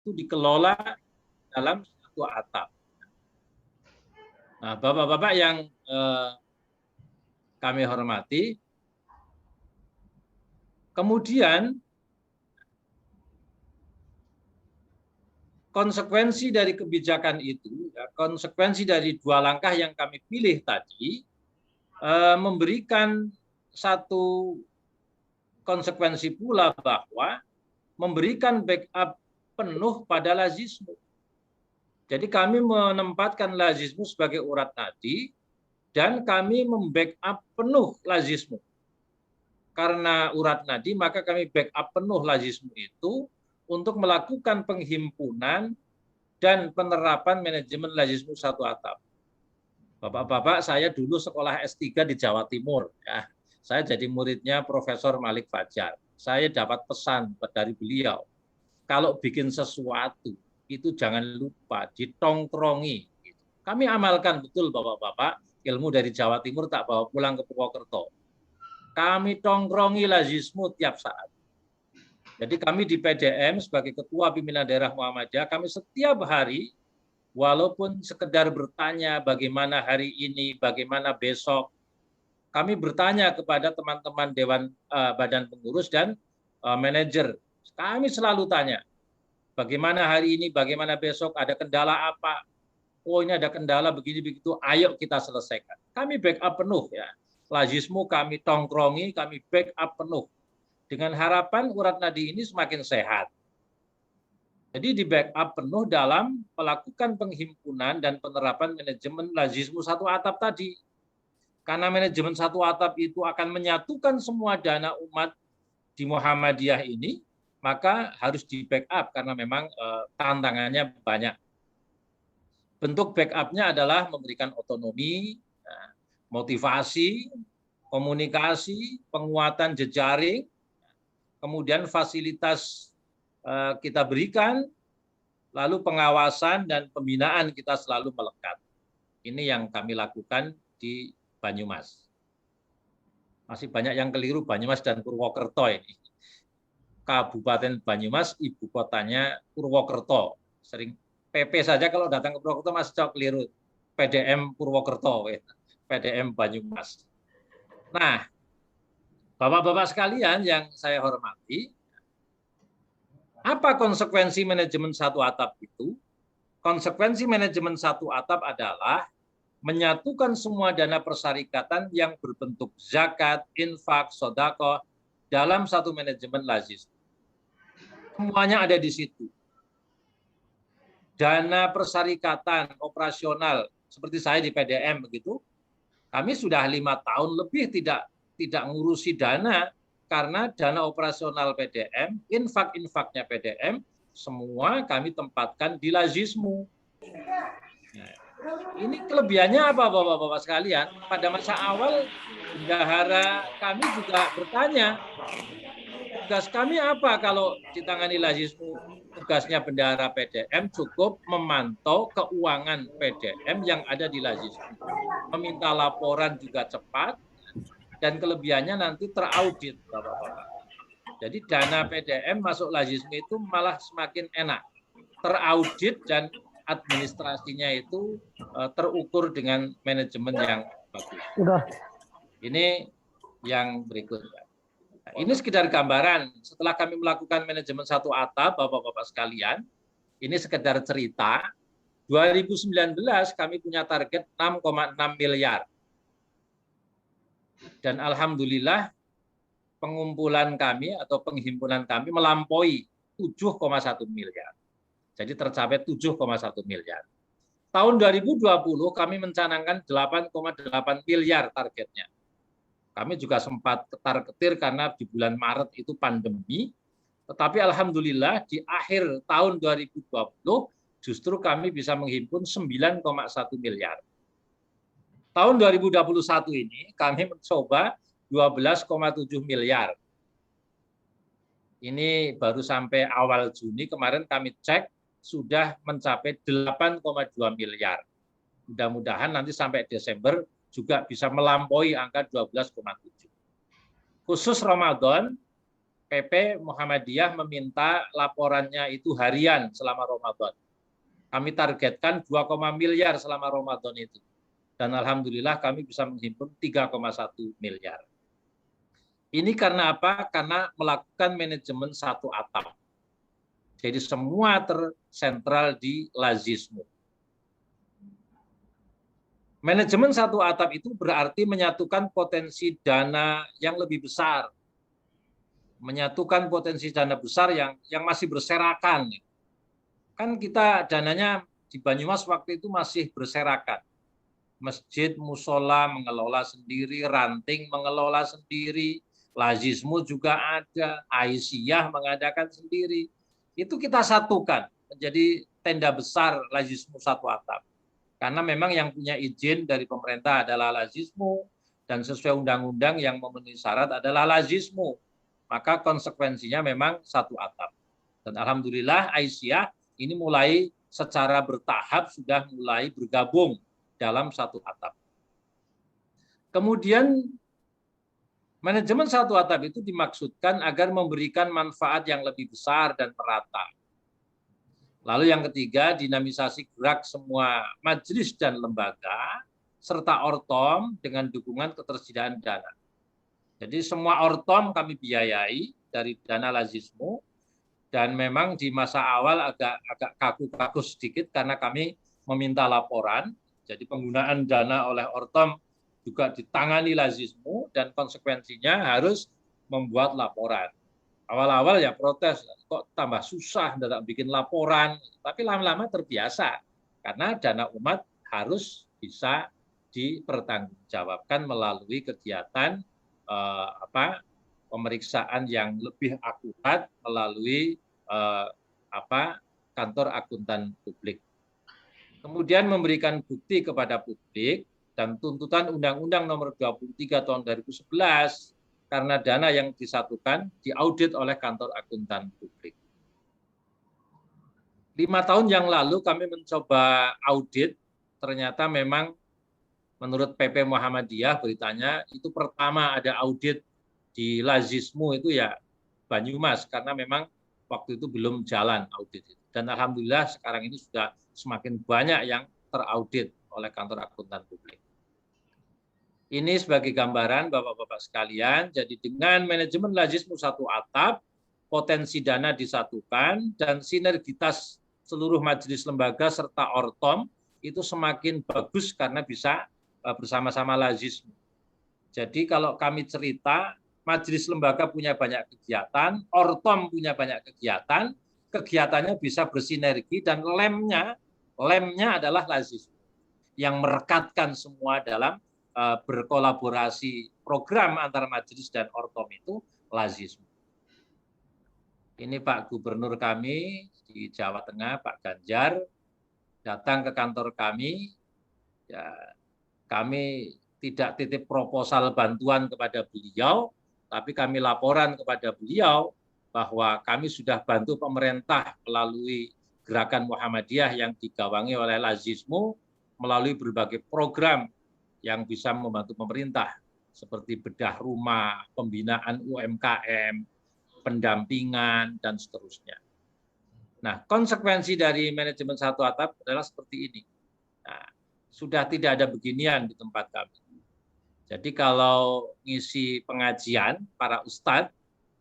itu dikelola dalam satu atap. Nah, Bapak-bapak yang kami hormati, kemudian konsekuensi dari kebijakan itu, konsekuensi dari 2 langkah yang kami pilih tadi, memberikan satu konsekuensi pula bahwa memberikan backup penuh pada lazisme. Jadi kami menempatkan lazisme sebagai urat nadi dan kami membackup penuh lazisme. Karena urat nadi, maka kami backup penuh lazisme itu untuk melakukan penghimpunan dan penerapan manajemen lazisme satu atap. Bapak-bapak, saya dulu sekolah S3 di Jawa Timur. Ya. Saya jadi muridnya Profesor Malik Fajar. Saya dapat pesan dari beliau, kalau bikin sesuatu, itu jangan lupa ditongkrongi. Kami amalkan betul Bapak-bapak, ilmu dari Jawa Timur tak bawa pulang ke Purwokerto. Kami tongkrongi lazisme tiap saat. Jadi kami di PDM sebagai Ketua Pimpinan Daerah Muhammadiyah, kami setiap hari, walaupun sekedar bertanya bagaimana hari ini, bagaimana besok, kami bertanya kepada teman-teman Dewan Badan Pengurus dan manajer. Kami selalu tanya, bagaimana hari ini, bagaimana besok, ada kendala apa? Oh ini ada kendala begini begitu, ayo kita selesaikan. Kami backup penuh ya. Lazisme kami tongkrongi, kami backup penuh. Dengan harapan urat nadi ini semakin sehat. Jadi di backup penuh dalam melakukan penghimpunan dan penerapan manajemen lazisme satu atap tadi. Karena manajemen satu atap itu akan menyatukan semua dana umat di Muhammadiyah ini, maka harus di backup karena memang tantangannya banyak. Bentuk backupnya adalah memberikan otonomi, motivasi, komunikasi, penguatan jejaring, kemudian fasilitas kita berikan, lalu pengawasan dan pembinaan kita selalu melekat. Ini yang kami lakukan di Banyumas. Masih banyak yang keliru Banyumas dan Purwokerto ini. Kabupaten Banyumas, ibu kotanya Purwokerto. Sering PP saja kalau datang ke Purwokerto masih cocok keliru. PDM Purwokerto, PDM Banyumas. Nah, Bapak-bapak sekalian yang saya hormati, apa konsekuensi manajemen satu atap itu? Konsekuensi manajemen satu atap adalah menyatukan semua dana persyarikatan yang berbentuk zakat, infak, sedekah dalam satu manajemen lazisme. Semuanya ada di situ. Dana persyarikatan operasional seperti saya di PDM begitu, kami sudah 5 tahun lebih tidak ngurusi dana karena dana operasional PDM, infak-infaknya PDM, semua kami tempatkan di lazisme. Nah, ini kelebihannya apa Bapak-bapak sekalian? Pada masa awal bendahara kami juga bertanya, tugas kami apa kalau ditangani lazisme? Tugasnya bendahara PDM cukup memantau keuangan PDM yang ada di lazisme. Meminta laporan juga cepat, dan kelebihannya nanti teraudit, Bapak-bapak. Jadi dana PDM masuk lazisme itu malah semakin enak, teraudit dan administrasinya itu terukur dengan manajemen yang bagus. Ini yang berikutnya. Nah, ini sekedar gambaran. Setelah kami melakukan manajemen satu atap, Bapak-bapak sekalian, ini sekedar cerita. 2019 kami punya target 6,6 miliar. Dan alhamdulillah pengumpulan kami atau penghimpunan kami melampaui 7,1 miliar. Jadi tercapai 7,1 miliar. Tahun 2020 kami mencanangkan 8,8 miliar targetnya. Kami juga sempat ketar-ketir karena di bulan Maret itu pandemi. Tetapi alhamdulillah di akhir tahun 2020 justru kami bisa menghimpun 9,1 miliar. Tahun 2021 ini kami mencoba 12,7 miliar. Ini baru sampai awal Juni, kemarin kami cek sudah mencapai 8,2 miliar. Mudah-mudahan nanti sampai Desember juga bisa melampaui angka 12,7. Khusus Ramadan, PP Muhammadiyah meminta laporannya itu harian selama Ramadan. Kami targetkan 2, miliar selama Ramadan itu. Dan alhamdulillah kami bisa menghimpun 3,1 miliar. Ini karena apa? Karena melakukan manajemen satu atap. Jadi semua tersentral di Lazismu. Manajemen satu atap itu berarti menyatukan potensi dana yang lebih besar. Menyatukan potensi dana besar yang masih berserakan. Kan kita dananya di Banyumas waktu itu masih berserakan. Masjid, musola mengelola sendiri, ranting mengelola sendiri, Lazismu juga ada, Aisyah mengadakan sendiri. Itu kita satukan menjadi tenda besar Lazismu satu atap. Karena memang yang punya izin dari pemerintah adalah Lazismu, dan sesuai undang-undang yang memenuhi syarat adalah Lazismu. Maka konsekuensinya memang satu atap. Dan alhamdulillah Aisyah ini mulai secara bertahap sudah mulai bergabung dalam satu atap. Kemudian manajemen satu atap itu dimaksudkan agar memberikan manfaat yang lebih besar dan merata. Lalu yang ketiga, dinamisasi gerak semua majelis dan lembaga serta ortom dengan dukungan ketersediaan dana. Jadi semua ortom kami biayai dari dana Lazismu, dan memang di masa awal agak kaku-kaku sedikit karena kami meminta laporan. Jadi penggunaan dana oleh ortom juga ditangani Lazismu dan konsekuensinya harus membuat laporan. Awal-awal ya protes, kok tambah susah tidak bikin laporan, tapi lama-lama terbiasa karena dana umat harus bisa dipertanggungjawabkan melalui kegiatan pemeriksaan yang lebih akurat melalui kantor akuntan publik. Kemudian memberikan bukti kepada publik dan tuntutan Undang-Undang Nomor 23 Tahun 2011 karena dana yang disatukan diaudit oleh kantor akuntan publik. 5 tahun yang lalu kami mencoba audit, ternyata memang menurut PP Muhammadiyah beritanya itu pertama ada audit di Lazismu itu ya Banyumas, karena memang waktu itu belum jalan audit itu. Dan alhamdulillah sekarang ini sudah semakin banyak yang teraudit oleh kantor akuntan publik. Ini sebagai gambaran Bapak-Bapak sekalian, jadi dengan manajemen Lazismu satu atap, potensi dana disatukan dan sinergitas seluruh majelis lembaga serta ortom itu semakin bagus karena bisa bersama-sama Lazismu. Jadi kalau kami cerita, majelis lembaga punya banyak kegiatan, ortom punya banyak kegiatan, kegiatannya bisa bersinergi dan lemnya adalah Lazismu yang merekatkan semua dalam berkolaborasi program antara majelis dan ortom itu Lazismu. Ini Pak Gubernur kami di Jawa Tengah, Pak Ganjar, datang ke kantor kami. Ya, kami tidak titip proposal bantuan kepada beliau, tapi kami laporan kepada beliau bahwa kami sudah bantu pemerintah melalui gerakan Muhammadiyah yang digawangi oleh Lazismu melalui berbagai program yang bisa membantu pemerintah seperti bedah rumah, pembinaan UMKM, pendampingan, dan seterusnya. Nah, konsekuensi dari manajemen satu atap adalah seperti ini. Nah, sudah tidak ada beginian di tempat kami. Jadi kalau ngisi pengajian para ustadz,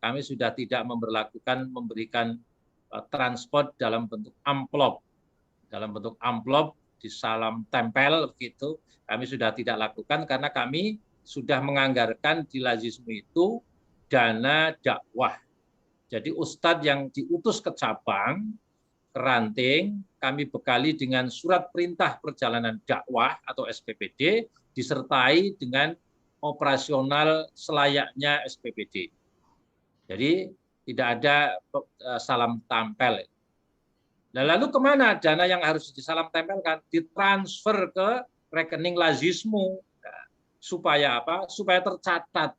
kami sudah tidak memberikan transport dalam bentuk amplop. Dalam bentuk amplop disalam tempel begitu, kami sudah tidak lakukan karena kami sudah menganggarkan di Lazismu itu dana dakwah. Jadi ustadz yang diutus ke cabang, ke ranting, kami bekali dengan surat perintah perjalanan dakwah atau SPPD, disertai dengan operasional selayaknya SPPD. Jadi tidak ada salam tempel. Nah, lalu kemana dana yang harus disalam tempelkan? Ditransfer ke rekening Lazismu. Nah, supaya apa? Supaya tercatat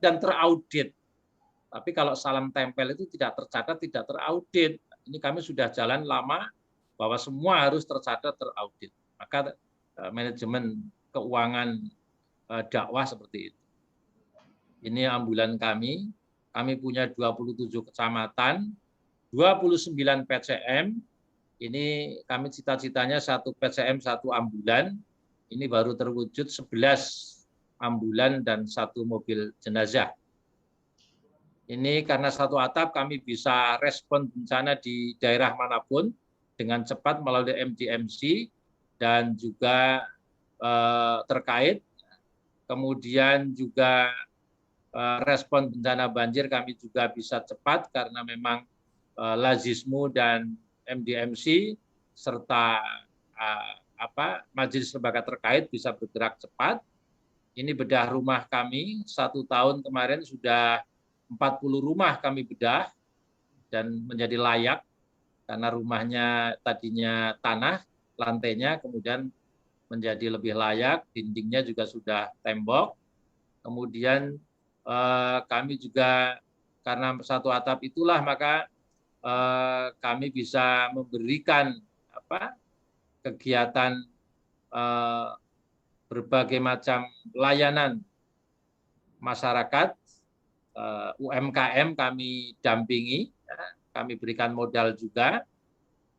dan teraudit. Tapi kalau salam tempel itu tidak tercatat, tidak teraudit. Ini kami sudah jalan lama bahwa semua harus tercatat, teraudit. Maka manajemen keuangan dakwah seperti itu. Ini ambulan kami kami punya 27 kecamatan, 29 PCM. Ini kami cita-citanya 1 PCM 1 ambulan. Ini baru terwujud 11 ambulan dan 1 mobil jenazah. Ini karena 1 atap kami bisa respon bencana di daerah manapun dengan cepat melalui MDMC dan juga terkait. Kemudian juga respon bencana banjir kami juga bisa cepat karena memang Lazismu dan MDMC serta majelis lembaga terkait bisa bergerak cepat. Ini bedah rumah kami 1 tahun kemarin sudah 40 rumah kami bedah dan menjadi layak karena rumahnya tadinya tanah, lantainya kemudian menjadi lebih layak, dindingnya juga sudah tembok. Kemudian kami juga karena 1 atap itulah maka kami bisa memberikan kegiatan berbagai macam layanan masyarakat, UMKM kami dampingi, kami berikan modal juga,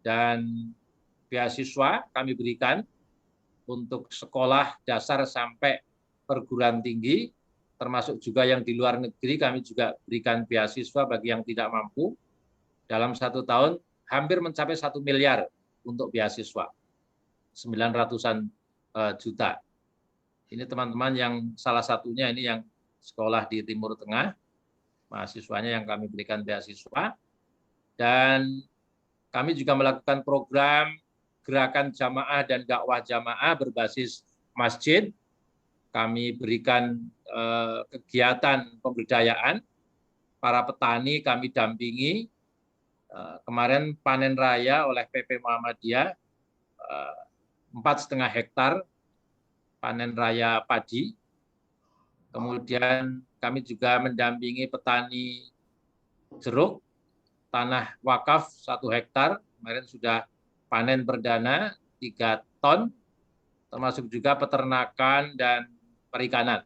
dan beasiswa kami berikan untuk sekolah dasar sampai perguruan tinggi, termasuk juga yang di luar negeri kami juga berikan beasiswa bagi yang tidak mampu. Dalam 1 tahun hampir mencapai 1 miliar untuk beasiswa, 900-an juta. Ini teman-teman yang salah satunya ini yang sekolah di Timur Tengah, mahasiswanya yang kami berikan beasiswa. Dan kami juga melakukan program gerakan jamaah dan dakwah jamaah berbasis masjid. Kami berikan kegiatan pemberdayaan, para petani kami dampingi. Kemarin panen raya oleh PP Muhammadiyah 4,5 hektar panen raya padi. Kemudian kami juga mendampingi petani jeruk, tanah wakaf 1 hektar, kemarin sudah panen perdana 3 ton, termasuk juga peternakan dan perikanan.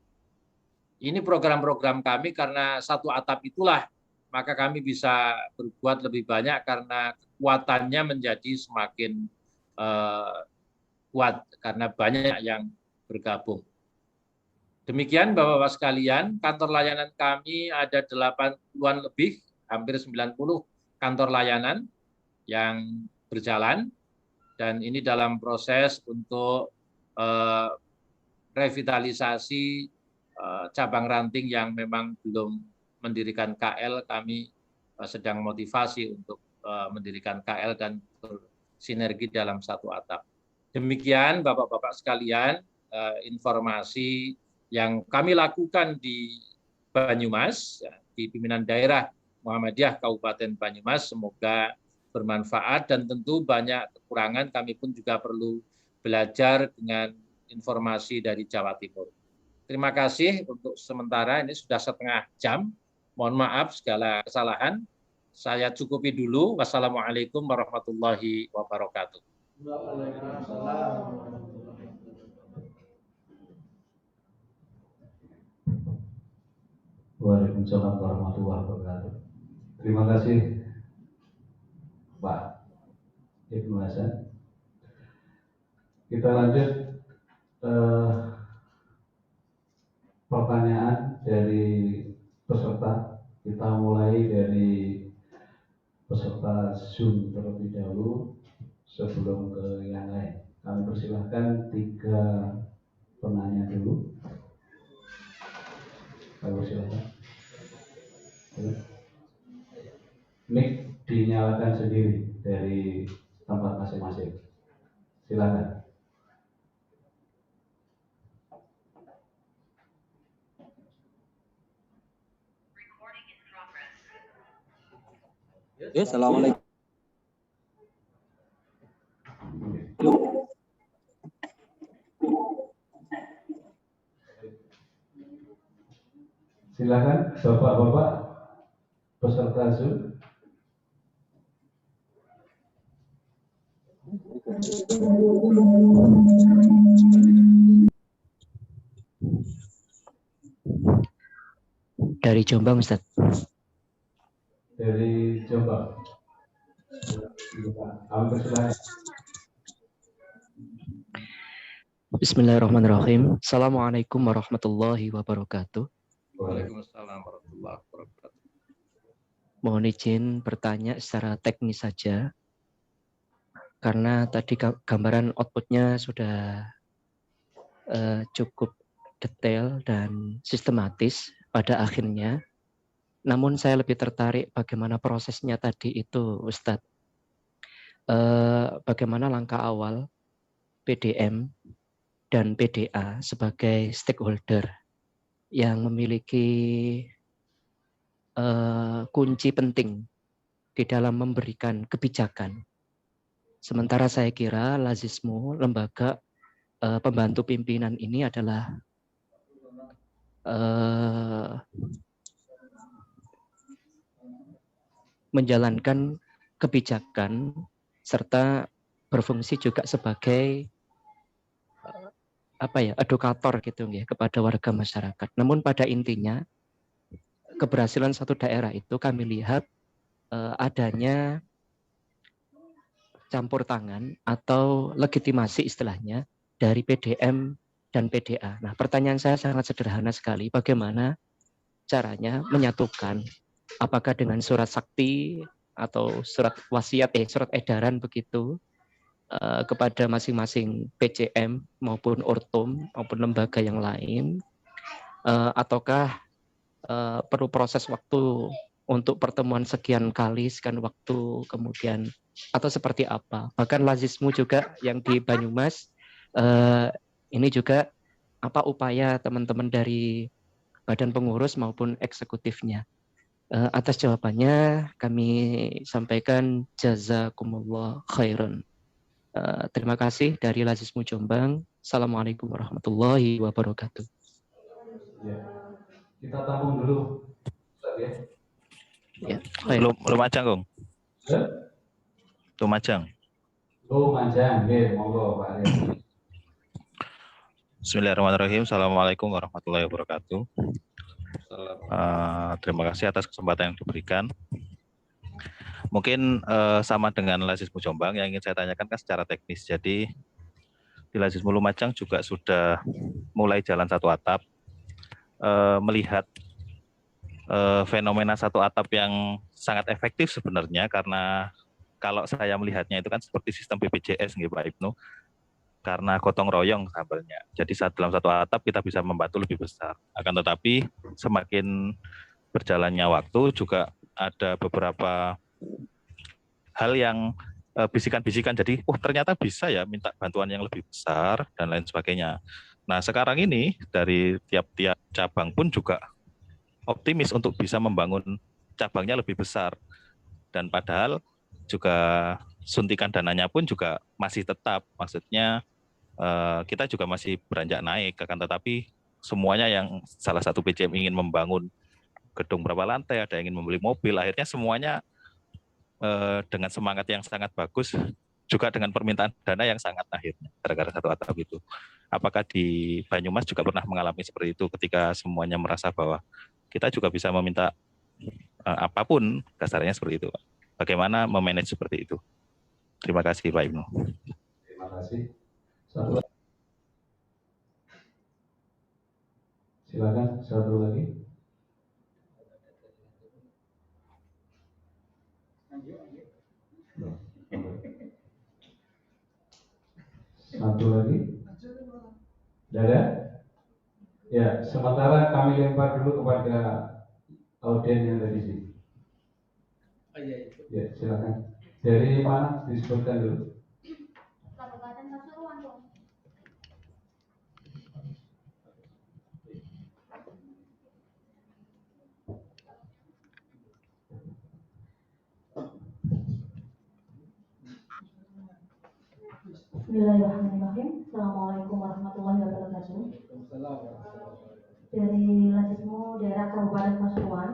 Ini program-program kami karena 1 atap itulah, maka kami bisa berbuat lebih banyak karena kekuatannya menjadi semakin kuat karena banyak yang bergabung. Demikian Bapak-Bapak sekalian, kantor layanan kami ada 80-an lebih, hampir 90 kantor layanan yang berjalan, dan ini dalam proses untuk revitalisasi cabang ranting yang memang belum mendirikan KL. Kami sedang motivasi untuk mendirikan KL dan bersinergi dalam 1 atap. Demikian Bapak-Bapak sekalian, informasi yang kami lakukan di Banyumas, di pimpinan daerah Muhammadiyah Kabupaten Banyumas. Semoga bermanfaat dan tentu banyak kekurangan, kami pun juga perlu belajar dengan informasi dari Jawa Timur. Terima kasih untuk sementara, ini sudah 1/2 jam. Mohon maaf segala kesalahan. Saya cukupi dulu. Wassalamualaikum warahmatullahi wabarakatuh. Waalaikumsalam warahmatullahi wabarakatuh. Terima kasih Pak Ibnu Hasan. Kita lanjut pertanyaan dari peserta. Kita mulai dari peserta Zoom terlebih dahulu sebelum ke yang lain. Kami persilahkan 3 penanya dulu. Kami persilahkan. Mic dinyalakan sendiri dari tempat masing-masing. Silakan. Ya, assalamualaikum. Silakan Bapak-bapak peserta Zoom. Dari Jombang, Ustaz. Jombang. Kami persilahkan. Bismillahirrahmanirrahim. Assalamualaikum warahmatullahi wabarakatuh. Waalaikumsalam warahmatullahi wabarakatuh. Mohon izin bertanya secara teknis saja, karena tadi gambaran outputnya sudah cukup detail dan sistematis pada akhirnya. Namun saya lebih tertarik bagaimana prosesnya tadi itu, Ustadz. Bagaimana langkah awal PDM dan PDA sebagai stakeholder yang memiliki kunci penting di dalam memberikan kebijakan. Sementara saya kira Lazismu, lembaga pembantu pimpinan ini adalah menjalankan kebijakan serta berfungsi juga sebagai edukator gitu ya kepada warga masyarakat. Namun pada intinya keberhasilan satu daerah itu kami lihat adanya campur tangan atau legitimasi istilahnya dari PDM dan PDA. Nah, pertanyaan saya sangat sederhana sekali, bagaimana caranya menyatukan, apakah dengan surat sakti atau surat wasiat, surat edaran begitu kepada masing-masing PCM maupun Ortum maupun lembaga yang lain, ataukah perlu proses waktu untuk pertemuan sekian kali, sekian waktu kemudian, atau seperti apa? Bahkan Lazismu juga yang di Banyumas, ini juga apa upaya teman-teman dari badan pengurus maupun eksekutifnya? Atas jawabannya kami sampaikan jazakumullah khairan. Terima kasih dari Lazismu Jombang. Assalamualaikum warahmatullahi wabarakatuh. Ya. Kita tampung dulu, Ustaz ya. Ya, Lumajang, Kong. Lumajang. Lumajang, nggih, monggo Pak Arif. Bismillahirrahmanirrahim. Assalamualaikum warahmatullahi wabarakatuh. Terima kasih atas kesempatan yang diberikan. Mungkin sama dengan Lazismu Jombang, yang ingin saya tanyakan kan secara teknis. Jadi di Lazismu Lumajang juga sudah mulai jalan satu atap, melihat fenomena satu atap yang sangat efektif sebenarnya, karena kalau saya melihatnya itu kan seperti sistem BPJS nggih Pak Ibnu, karena gotong royong sambalnya. Jadi dalam satu atap kita bisa membantu lebih besar. Akan tetapi semakin berjalannya waktu juga ada beberapa hal yang bisikan-bisikan, jadi ternyata bisa ya minta bantuan yang lebih besar dan lain sebagainya. Nah sekarang ini dari tiap-tiap cabang pun juga optimis untuk bisa membangun cabangnya lebih besar, dan padahal juga suntikan dananya pun juga masih tetap, maksudnya kita juga masih beranjak naik, akan tetapi semuanya yang salah satu PCM ingin membangun gedung berapa lantai, ada yang ingin membeli mobil, akhirnya semuanya dengan semangat yang sangat bagus, juga dengan permintaan dana yang sangat akhirnya gara-gara satu atap itu. Apakah di Banyumas juga pernah mengalami seperti itu ketika semuanya merasa bahwa kita juga bisa meminta apapun, kasarnya seperti itu. Bagaimana memanage seperti itu? Terima kasih Pak Ibnu. Terima kasih. Satu lagi. Silakan satu lagi. Satu lagi. Tidak ada? Ya, sementara kami lempar dulu kepada audien yang ada di sini. Ya, silakan. Dari mana disebutkan dulu? Kabupaten Pasuruan, Bang. Bismillahirrahmanirrahim. Assalamualaikum warahmatullahi wabarakatuh. Dari Lazismu daerah Kabupaten Pasuruan,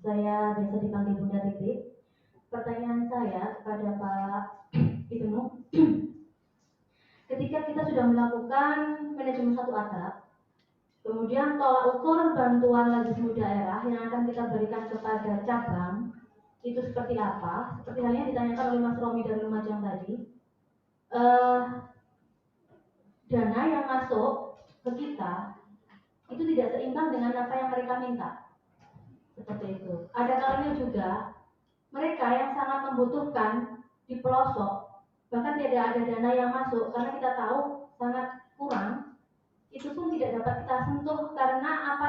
saya biasa dipanggil Bunda Titik. Pertanyaan saya kepada Pak Ibnu, ketika kita sudah melakukan manajemen satu atap, kemudian tolak ukur bantuan Lazismu daerah yang akan kita berikan kepada cabang itu seperti apa, seperti halnya ditanyakan oleh Mas Romi dari Lumajang tadi, dana yang masuk ke kita itu tidak seimbang dengan apa yang mereka minta, seperti itu. Ada kalanya juga mereka yang sangat membutuhkan di pelosok, bahkan tidak ada dana yang masuk karena kita tahu sangat kurang, itu pun tidak dapat kita sentuh karena apa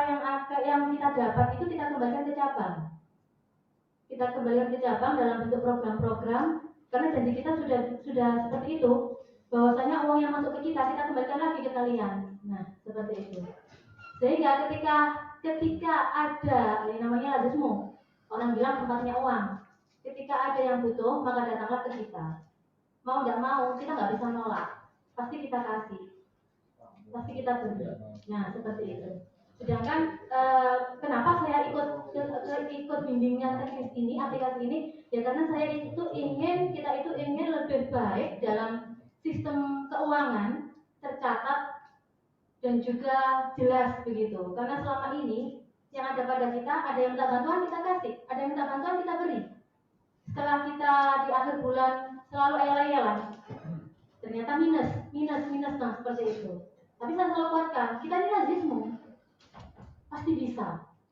yang kita dapat itu kita kembalikan ke cabang. Kita kembalikan ke cabang dalam bentuk program-program karena janji kita sudah seperti itu, bahwasanya uang yang masuk ke kita kembalikan lagi ke kalian. Nah, seperti itu. Sehingga ketika ada yang namanya lazismu, orang bilang tempatnya uang. Ketika ada yang butuh, maka datanglah ke kita. Mau tidak mau, kita nggak bisa nolak. Pasti kita kasih. Pasti kita beri. Nah, seperti itu. Sedangkan kenapa saya ikut bimbingan teknis ini, aplikasi ini? Ya karena kita itu ingin lebih baik dalam sistem keuangan, tercatat dan juga jelas begitu. Karena selama ini yang ada pada kita, ada yang minta bantuan kita kasih, ada yang minta bantuan kita beri. Setelah kita di akhir bulan selalu ayal-ayalan, ternyata minus, nah seperti itu. Tapi saya selalu kuatkan, kita ini lazismu, pasti bisa.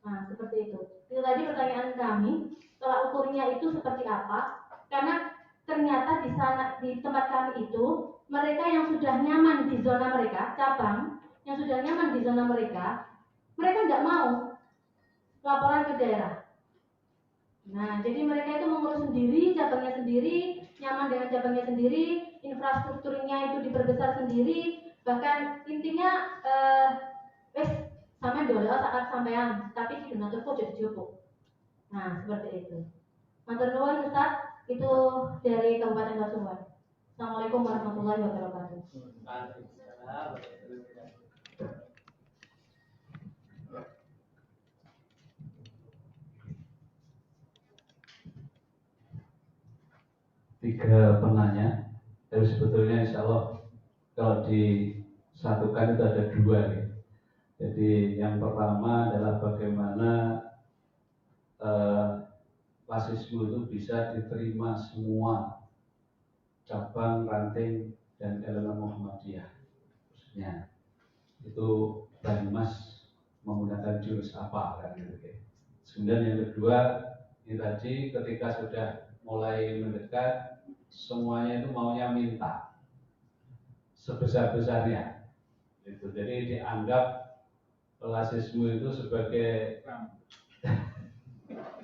Nah seperti itu. Itu tadi pertanyaan kami, tolak ukurnya itu seperti apa? Karena ternyata di tempat kami itu, mereka yang sudah nyaman di zona mereka, cabang yang sudah nyaman di zona mereka nggak mau laporan ke daerah. Nah, jadi mereka itu mengurus sendiri, cabangnya sendiri, nyaman dengan cabangnya sendiri, infrastrukturnya itu diperbesar sendiri, bahkan intinya sampai dolar saat sampean, tapi di donatur kok jadi jupuk. Nah, seperti itu. Matur nuwun Ustaz, itu dari Kabupaten Pasuruan. Assalamualaikum warahmatullahi wabarakatuh. Tiga penanya, tapi sebetulnya insya Allah kalau disatukan itu ada dua ya. Jadi yang pertama adalah bagaimana lazismu itu bisa diterima semua cabang, ranting, dan elemen Muhammadiyah. Khususnya itu Banyumas menggunakan jurus apa kan gitu. Kemudian yang kedua ini tadi ketika sudah mulai mendekat, semuanya itu maunya minta sebesar-besarnya. Gitu. Jadi dianggap lazismu itu sebagai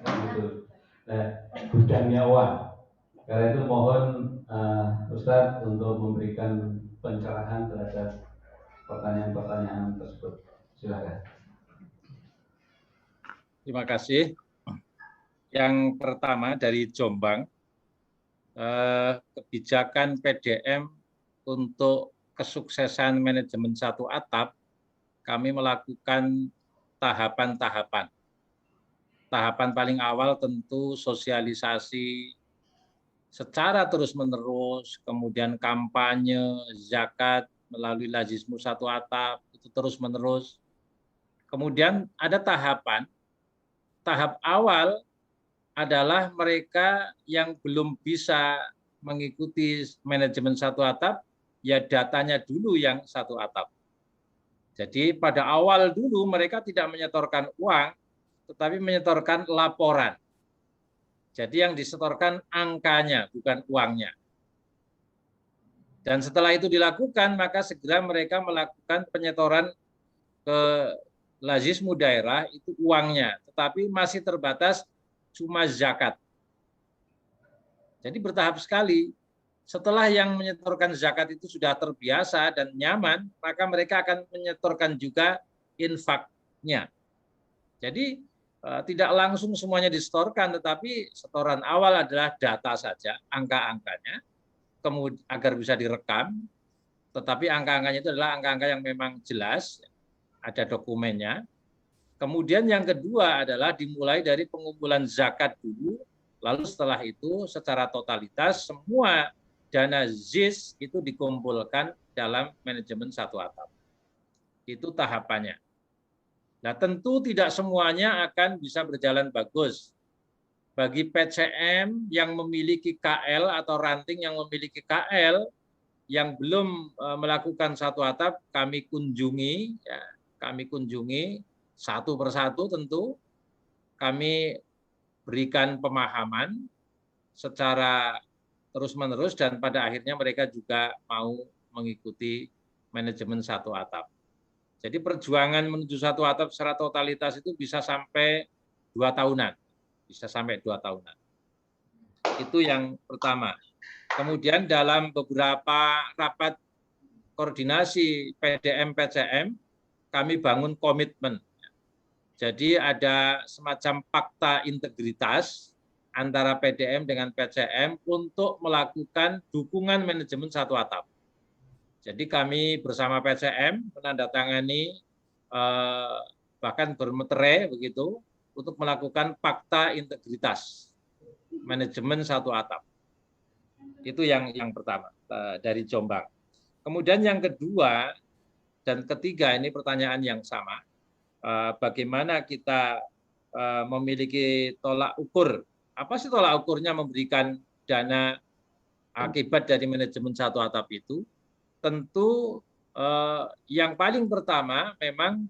gitu. Nah, gudangnya uang. Karena itu mohon Ustadz untuk memberikan pencerahan terhadap pertanyaan-pertanyaan tersebut. Silakan. Terima kasih. Yang pertama dari Jombang, kebijakan PDM untuk kesuksesan manajemen satu atap, kami melakukan tahapan-tahapan. Tahapan paling awal tentu sosialisasi secara terus-menerus, kemudian kampanye, zakat melalui lazismu satu atap, itu terus-menerus. Kemudian ada tahapan, tahap awal adalah mereka yang belum bisa mengikuti manajemen satu atap, ya datanya dulu yang satu atap. Jadi pada awal dulu mereka tidak menyetorkan uang, tetapi menyetorkan laporan. Jadi yang disetorkan angkanya, bukan uangnya. Dan setelah itu dilakukan, maka segera mereka melakukan penyetoran ke lazismu daerah, itu uangnya. Tetapi masih terbatas cuma zakat. Jadi bertahap sekali. Setelah yang menyetorkan zakat itu sudah terbiasa dan nyaman, maka mereka akan menyetorkan juga infaknya. Jadi tidak langsung semuanya disetorkan, tetapi setoran awal adalah data saja, angka-angkanya, kemudian agar bisa direkam. Tetapi angka-angkanya itu adalah angka-angka yang memang jelas, ada dokumennya. Kemudian yang kedua adalah dimulai dari pengumpulan zakat dulu, lalu setelah itu secara totalitas semua dana ZIS itu dikumpulkan dalam manajemen satu atap. Itu tahapannya. Nah tentu tidak semuanya akan bisa berjalan bagus. bagi PCM yang memiliki KL atau ranting yang memiliki KL yang belum melakukan satu atap, kami kunjungi, ya, kami kunjungi satu persatu tentu, kami berikan pemahaman secara terus-menerus dan pada akhirnya mereka juga mau mengikuti manajemen satu atap. Jadi perjuangan menuju satu atap secara totalitas itu bisa sampai 2 tahunan. Bisa sampai 2 tahunan. Itu yang pertama. Kemudian dalam beberapa rapat koordinasi PDM-PCM, kami bangun komitmen. Jadi ada semacam fakta integritas antara PDM dengan PCM untuk melakukan dukungan manajemen satu atap. Jadi kami bersama PCM menandatangani bahkan bermeterai begitu untuk melakukan fakta integritas manajemen satu atap. Itu yang pertama dari Jombang. Kemudian yang kedua dan ketiga ini pertanyaan yang sama. Bagaimana kita memiliki tolak ukur? Apa sih tolak ukurnya memberikan dana akibat dari manajemen satu atap itu? Tentu yang paling pertama memang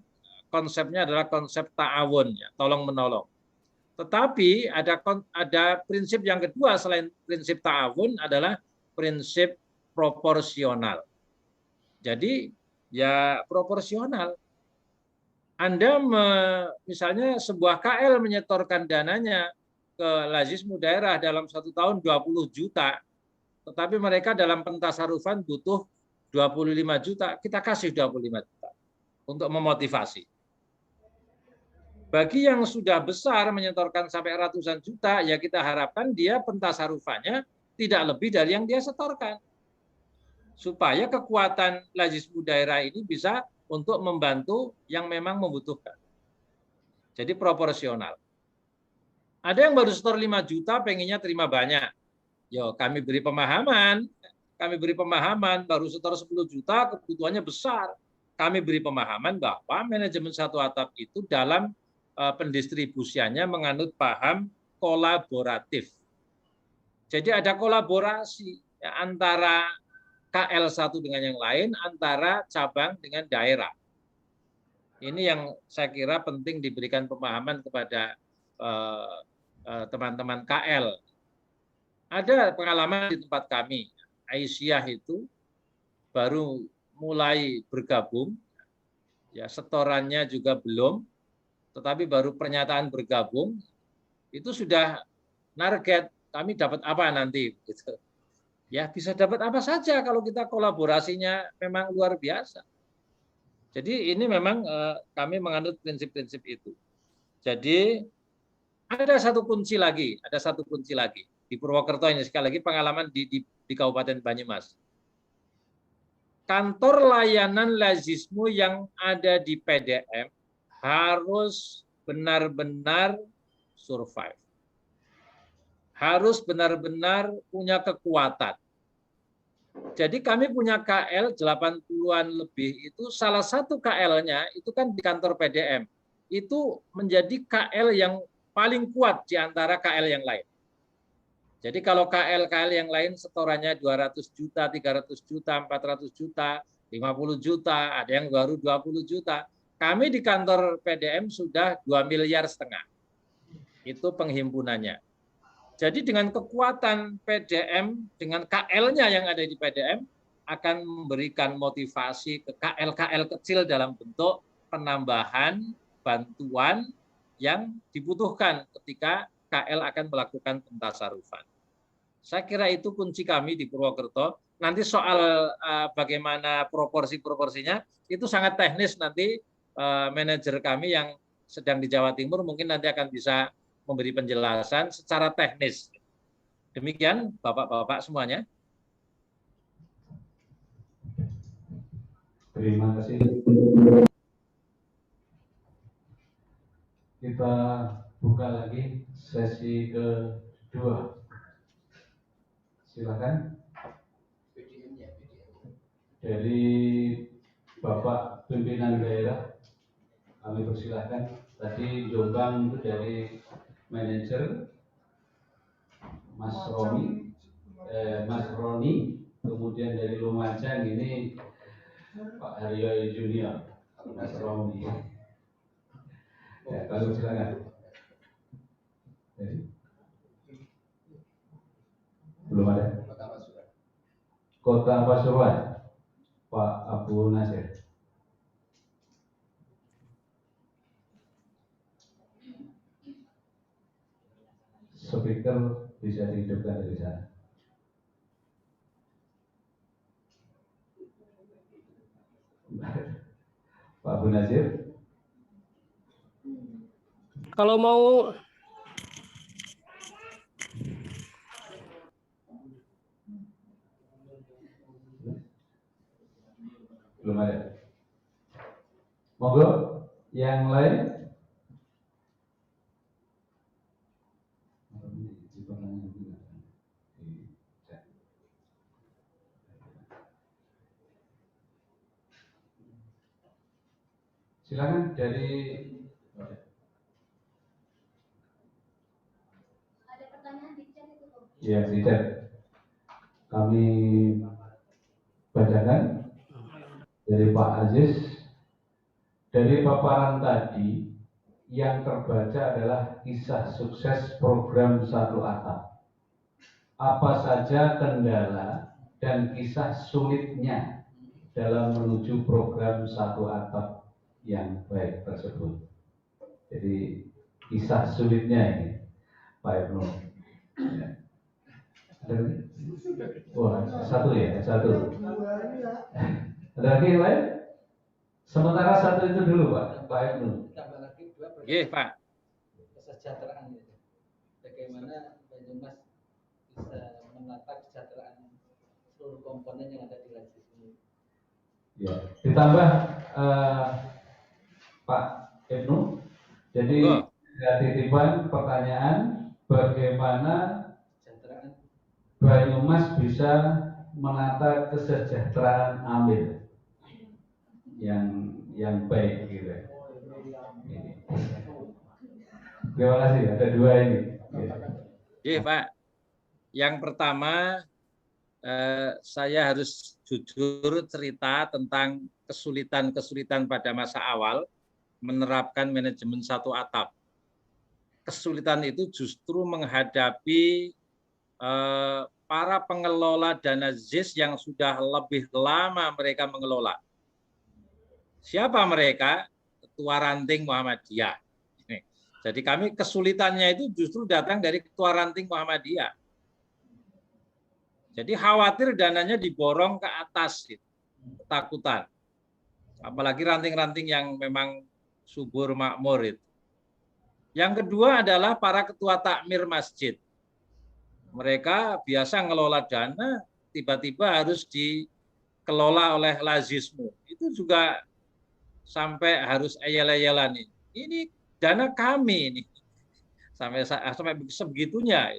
konsepnya adalah konsep ta'awun, ya, tolong menolong. Tetapi ada prinsip yang kedua selain prinsip ta'awun adalah prinsip proporsional. Jadi ya proporsional. Anda misalnya sebuah KL menyetorkan dananya ke Lazismu daerah dalam 1 tahun 20 juta, tetapi mereka dalam pentasarufan butuh 25 juta, kita kasih 25 juta untuk memotivasi. Bagi yang sudah besar menyetorkan sampai ratusan juta, ya kita harapkan dia pentasarufannya tidak lebih dari yang dia setorkan. Supaya kekuatan Lazismu daerah ini bisa untuk membantu yang memang membutuhkan. Jadi proporsional. Ada yang baru setor 5 juta, pengennya terima banyak. Yo, kami beri pemahaman. Kami beri pemahaman, baru setor 10 juta, kebutuhannya besar. Kami beri pemahaman bahwa manajemen satu atap itu dalam pendistribusiannya menganut paham kolaboratif. Jadi ada kolaborasi ya, antara KL satu dengan yang lain, antara cabang dengan daerah. Ini yang saya kira penting diberikan pemahaman kepada teman-teman KL. Ada pengalaman di tempat kami, Aisyah itu baru mulai bergabung, ya setorannya juga belum, tetapi baru pernyataan bergabung, itu sudah target kami dapat apa nanti. Gitu. Ya bisa dapat apa saja kalau kita kolaborasinya memang luar biasa. Jadi ini memang kami menganut prinsip-prinsip itu. Jadi ada satu kunci lagi di Purwokerto ini, sekali lagi pengalaman di Kabupaten Banyumas. Kantor layanan Lazismu yang ada di PDM harus benar-benar survive. Harus benar-benar punya kekuatan. Jadi kami punya KL 80-an lebih, itu salah satu KL-nya itu kan di kantor PDM. Itu menjadi KL yang paling kuat di antara KL yang lain. Jadi kalau KL yang lain setorannya 200 juta, 300 juta, 400 juta, 50 juta, ada yang baru 20 juta. Kami di kantor PDM sudah 2,5 miliar. Itu penghimpunannya. Jadi dengan kekuatan PDM, dengan KL-nya yang ada di PDM, akan memberikan motivasi ke KL-KL kecil dalam bentuk penambahan bantuan yang dibutuhkan ketika KL akan melakukan pentasarufan. Saya kira itu kunci kami di Purwokerto. Nanti soal bagaimana proporsi-proporsinya, itu sangat teknis nanti manajer kami yang sedang di Jawa Timur mungkin nanti akan bisa memberi penjelasan secara teknis. Demikian Bapak-bapak semuanya. Terima kasih. Kita buka lagi sesi kedua. Silakan. Dari Bapak pimpinan daerah, kami persilahkan. Tadi Jombang itu dari manajer, Mas Roni, kemudian dari Lumajang ini Pak Haryo Junior, Mas Roni. Ya, kalau silakan. Belum ada. Kota Pasuruan, Pak Abu Nasir. Speaker bisa dihidupkan dari sana. Pak Abu Nasir. Kalau mau Belum ada. Monggo, yang lain. Silakan dari Ada pertanyaan di chat itu, Pak? ya di chat. Kami bacakan dari Pak Aziz. Dari paparan tadi yang terbaca adalah kisah sukses program Satu Atap. Apa saja kendala dan kisah sulitnya dalam menuju program Satu Atap yang baik tersebut. Jadi kisah sulitnya ini, Pak Ibnu. Ya. Wah, satu ya, satu. Ada lagi yang lain? Sementara satu itu dulu, Pak Ibnu. Tambah lagi dua. Iya, Pak. Kesejahteraan itu. Bagaimana Banyumas bisa menata kesejahteraan seluruh komponen yang ada di Lazis ini. Ya, ditambah Pak Ibnu. Jadi ada titipan pertanyaan bagaimana Banyumas bisa menata kesejahteraan amil yang baik gitu. Terima kasih. Ada dua ini. Iya, Pak. Yang pertama, saya harus jujur cerita tentang kesulitan-kesulitan pada masa awal menerapkan manajemen Satu Atap. Kesulitan itu justru menghadapi para pengelola dana ZIS yang sudah lebih lama mereka mengelola. Siapa mereka? Ketua Ranting Muhammadiyah. Jadi kami kesulitannya itu justru datang dari Ketua Ranting Muhammadiyah. Jadi khawatir dananya diborong ke atas, ketakutan. Apalagi ranting-ranting yang memang subur makmur itu. Yang kedua adalah para ketua takmir masjid. Mereka biasa ngelola dana, tiba-tiba harus dikelola oleh lazismu. Itu juga sampai harus ayal-ayalan ini. Ini dana kami ini. Sampai sebegitunya.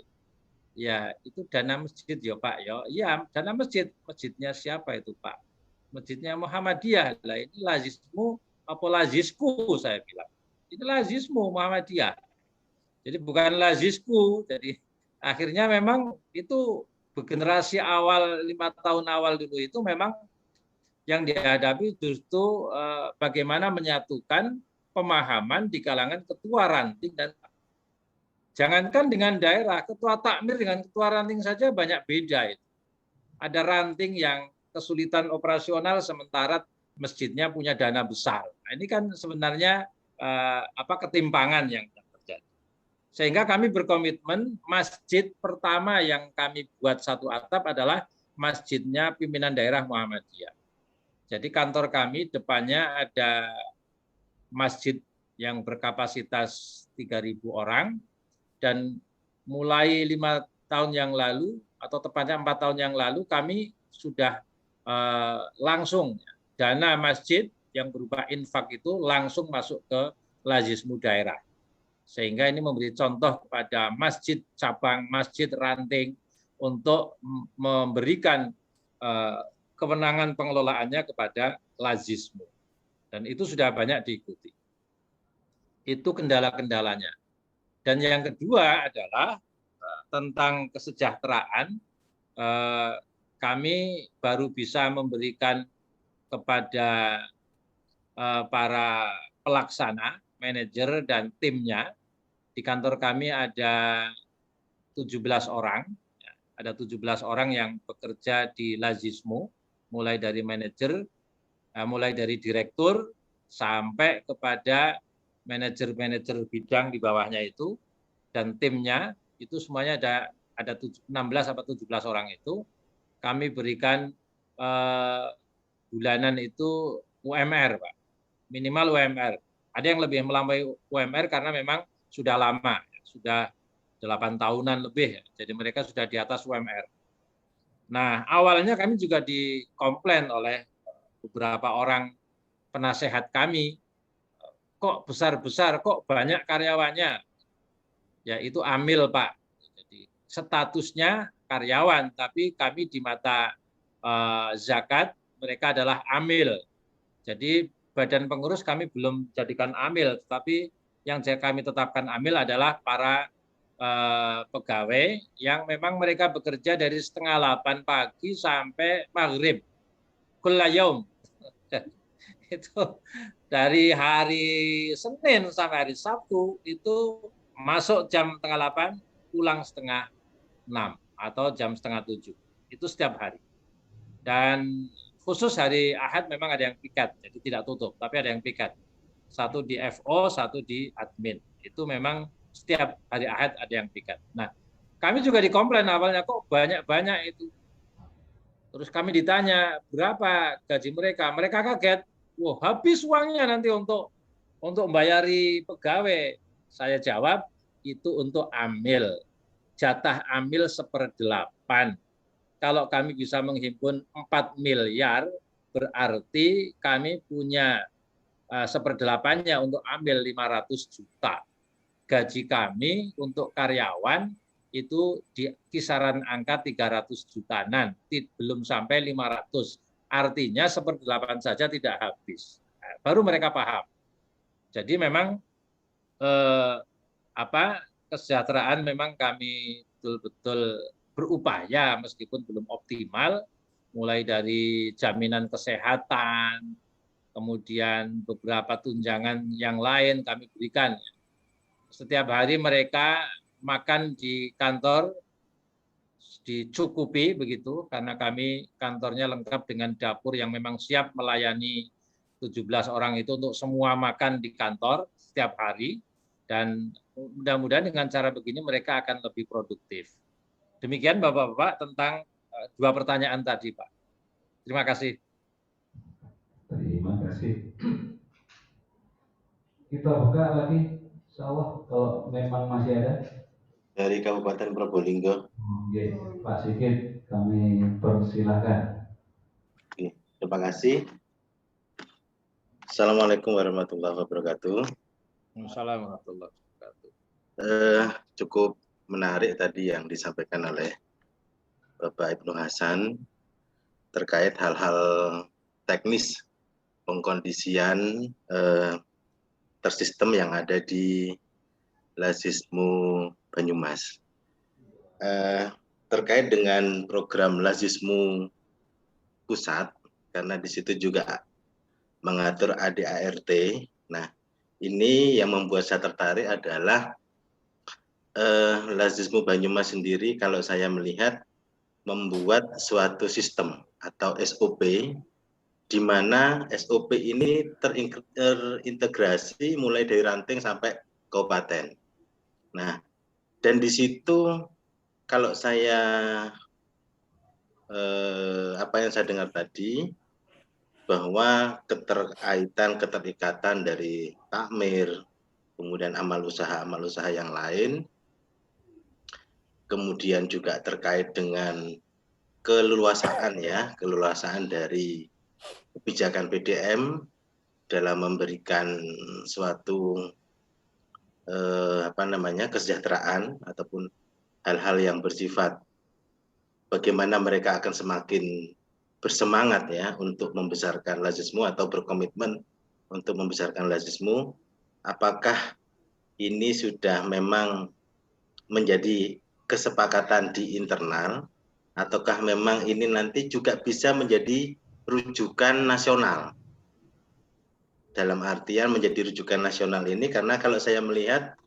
Ya, itu dana masjid ya, Pak. Ya, dana masjid. Masjidnya siapa itu, Pak? Masjidnya Muhammadiyah. Lah ini lazismu apa lazisku saya bilang. Ini lazismu Muhammadiyah. Jadi bukan lazisku. Jadi akhirnya memang itu generasi awal 5 tahun awal dulu itu memang yang dihadapi justru bagaimana menyatukan pemahaman di kalangan ketua ranting dan jangankan dengan daerah, ketua takmir dengan ketua ranting saja banyak beda itu. Ada ranting yang kesulitan operasional sementara masjidnya punya dana besar. Nah, ini kan sebenarnya ketimpangan yang terjadi. Sehingga kami berkomitmen masjid pertama yang kami buat Satu Atap adalah masjidnya pimpinan daerah Muhammadiyah. Jadi kantor kami depannya ada masjid yang berkapasitas 3.000 orang dan mulai 5 tahun yang lalu atau tepatnya 4 tahun yang lalu kami sudah langsung dana masjid yang berupa infak itu langsung masuk ke lazismu daerah. Sehingga ini memberi contoh kepada masjid cabang, masjid ranting untuk memberikan kewenangan pengelolaannya kepada lazismu. Dan itu sudah banyak diikuti. Itu kendala-kendalanya. Dan yang kedua adalah tentang kesejahteraan, kami baru bisa memberikan kepada para pelaksana, manajer, dan timnya. Di kantor kami ada 17 orang. Ada 17 orang yang bekerja di Lazismu, mulai dari manajer, mulai dari direktur, sampai kepada manajer-manajer bidang di bawahnya itu, dan timnya, itu semuanya ada 16 atau 17 orang itu. Kami berikan bulanan itu UMR, Pak. Minimal UMR. Ada yang lebih melampaui UMR karena memang sudah lama, sudah 8 tahunan lebih, jadi mereka sudah di atas UMR. Nah, awalnya kami juga dikomplain oleh beberapa orang penasehat kami, kok besar-besar, kok banyak karyawannya. Ya, itu amil, Pak. Jadi statusnya karyawan, tapi kami di mata zakat mereka adalah amil. Jadi badan pengurus kami belum jadikan amil, tetapi yang kami tetapkan amil adalah para pegawai yang memang mereka bekerja dari setengah 8 pagi sampai maghrib, kullayaum. Itu dari hari Senin sampai hari Sabtu itu masuk jam setengah 8, pulang setengah 6 atau jam setengah 7. Itu setiap hari. Dan khusus hari Ahad memang ada yang piket, jadi tidak tutup, tapi ada yang piket. Satu di FO, satu di admin. Itu memang setiap hari Ahad ada yang piket. Nah, kami juga dikomplain awalnya, kok banyak-banyak itu. Terus kami ditanya, berapa gaji mereka? Mereka kaget, wah habis uangnya nanti untuk membayari pegawai. Saya jawab, itu untuk amil. Jatah amil 1/8. Kalau kami bisa menghimpun 4 miliar, berarti kami punya 1/8-nya untuk ambil 500 juta. Gaji kami untuk karyawan itu di kisaran angka 300 jutaan, belum sampai 500. Artinya 1/8 saja tidak habis. Baru mereka paham. Jadi memang kesejahteraan memang kami betul-betul berupaya meskipun belum optimal, mulai dari jaminan kesehatan, kemudian beberapa tunjangan yang lain kami berikan. Setiap hari mereka makan di kantor dicukupi begitu, karena kami kantornya lengkap dengan dapur yang memang siap melayani 17 orang itu untuk semua makan di kantor setiap hari, dan mudah-mudahan dengan cara begini mereka akan lebih produktif. Demikian Bapak-Bapak tentang 2 pertanyaan tadi, Pak. Terima kasih. Terima kasih. Kita buka lagi, insya-Allah kalau memang masih ada. Dari Kabupaten Probolinggo. Oke, Pak Sigit, kami persilahkan. Oke, terima kasih. Assalamualaikum warahmatullahi wabarakatuh. Assalamualaikum warahmatullahi wabarakatuh. Cukup menarik tadi yang disampaikan oleh Bapak Ibnu Hasan terkait hal-hal teknis pengkondisian tersistem yang ada di Lazismu Banyumas. Terkait dengan program Lazismu pusat, karena di situ juga mengatur ADART. Nah, ini yang membuat saya tertarik adalah Lazismu Banyumas sendiri, kalau saya melihat membuat suatu sistem atau SOP, di mana SOP ini terintegrasi mulai dari ranting sampai kabupaten. Nah, dan di situ kalau saya apa yang saya dengar tadi, bahwa keterikatan dari takmir, kemudian amal usaha yang lain, kemudian juga terkait dengan keleluasaan dari kebijakan PDM dalam memberikan suatu kesejahteraan ataupun hal-hal yang bersifat bagaimana mereka akan semakin bersemangat ya untuk membesarkan Lazismu atau berkomitmen untuk membesarkan Lazismu. Apakah ini sudah memang menjadi kesepakatan di internal, ataukah memang ini nanti juga bisa menjadi rujukan nasional? Dalam artian menjadi rujukan nasional ini, karena kalau saya melihat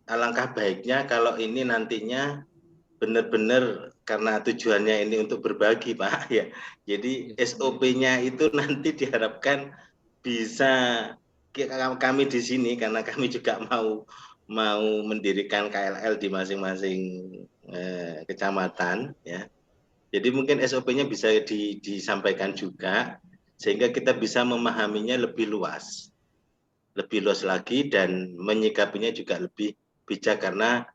alangkah baiknya kalau ini nantinya benar-benar, karena tujuannya ini untuk berbagi, Pak, ya. Jadi SOP-nya itu nanti diharapkan bisa, kami di sini karena kami juga mau mendirikan KLL di masing-masing kecamatan, ya. Jadi mungkin SOP-nya bisa disampaikan juga sehingga kita bisa memahaminya lebih luas lagi, dan menyikapinya juga lebih bijak, karena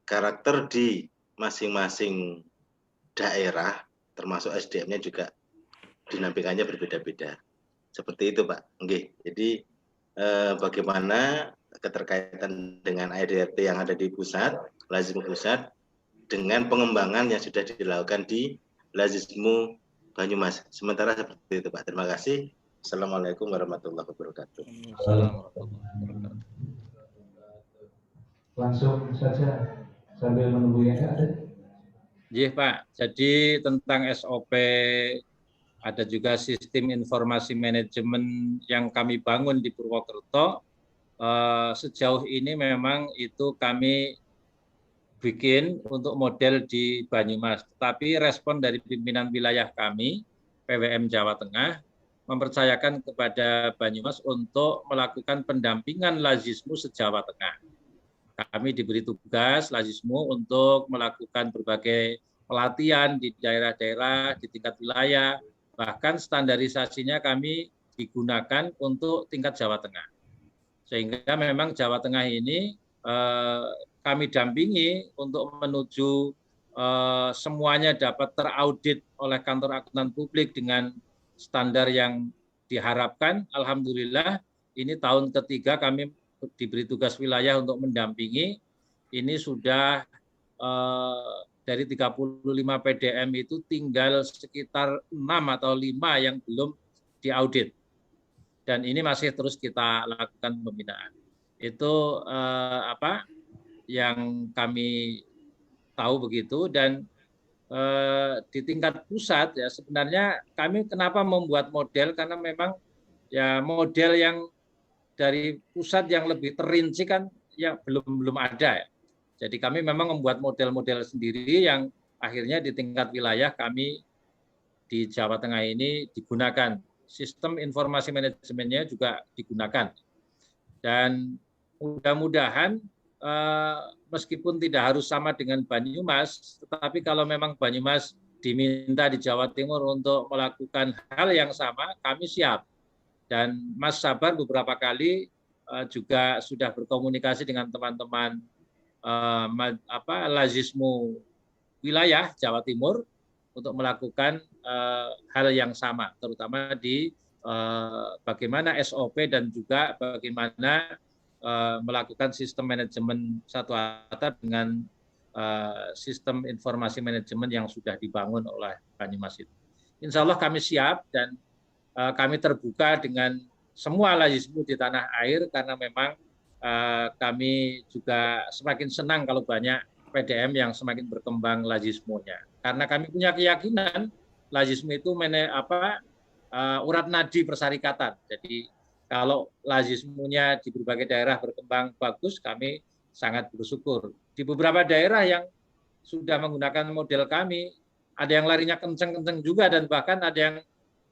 karakter di masing-masing daerah termasuk SDM-nya juga dinamikanya berbeda-beda. Seperti itu, Pak. Oke. Jadi bagaimana keterkaitan dengan ADRT yang ada di pusat, Lazismu pusat, dengan pengembangan yang sudah dilakukan di Lazismu Banyumas. Sementara seperti itu, Pak. Terima kasih. Assalamualaikum warahmatullahi wabarakatuh. Langsung saja sambil menunggu yang ada. Iya, Pak. Jadi tentang SOP, ada juga sistem informasi manajemen yang kami bangun di Purwokerto. Sejauh ini memang itu kami bikin untuk model di Banyumas. Tetapi respon dari pimpinan wilayah kami, PWM Jawa Tengah, mempercayakan kepada Banyumas untuk melakukan pendampingan Lazismu se-Jawa Tengah. Kami diberi tugas Lazismu untuk melakukan berbagai pelatihan di daerah-daerah, di tingkat wilayah, bahkan standarisasinya kami digunakan untuk tingkat Jawa Tengah. Sehingga memang Jawa Tengah ini kami dampingi untuk menuju semuanya dapat teraudit oleh kantor akuntan publik dengan standar yang diharapkan. Alhamdulillah, ini tahun ketiga kami diberi tugas wilayah untuk mendampingi. Ini sudah dari 35 PDM itu tinggal sekitar 6 atau 5 yang belum diaudit. Dan ini masih terus kita lakukan pembinaan. Itu yang kami tahu begitu. Dan di tingkat pusat ya sebenarnya kami kenapa membuat model, karena memang ya model yang dari pusat yang lebih terinci kan ya belum ada ya. Jadi kami memang membuat model-model sendiri yang akhirnya di tingkat wilayah kami di Jawa Tengah ini digunakan. Sistem informasi manajemennya juga digunakan. Dan mudah-mudahan meskipun tidak harus sama dengan Banyumas, tetapi kalau memang Banyumas diminta di Jawa Timur untuk melakukan hal yang sama, kami siap. Dan Mas Sabar beberapa kali juga sudah berkomunikasi dengan teman-teman Lazismu wilayah Jawa Timur untuk melakukan hal yang sama, terutama di bagaimana SOP dan juga bagaimana melakukan sistem manajemen satu atap dengan sistem informasi manajemen yang sudah dibangun oleh Banyumas itu. Insya Allah kami siap dan kami terbuka dengan semua Lazismu di tanah air, karena memang kami juga semakin senang kalau banyak PDM yang semakin berkembang Lazismunya. Karena kami punya keyakinan Lazismu itu urat nadi persyarikatan. Jadi kalau Lazismunya di berbagai daerah berkembang bagus, kami sangat bersyukur. Di beberapa daerah yang sudah menggunakan model kami, ada yang larinya kenceng-kenceng juga, dan bahkan ada yang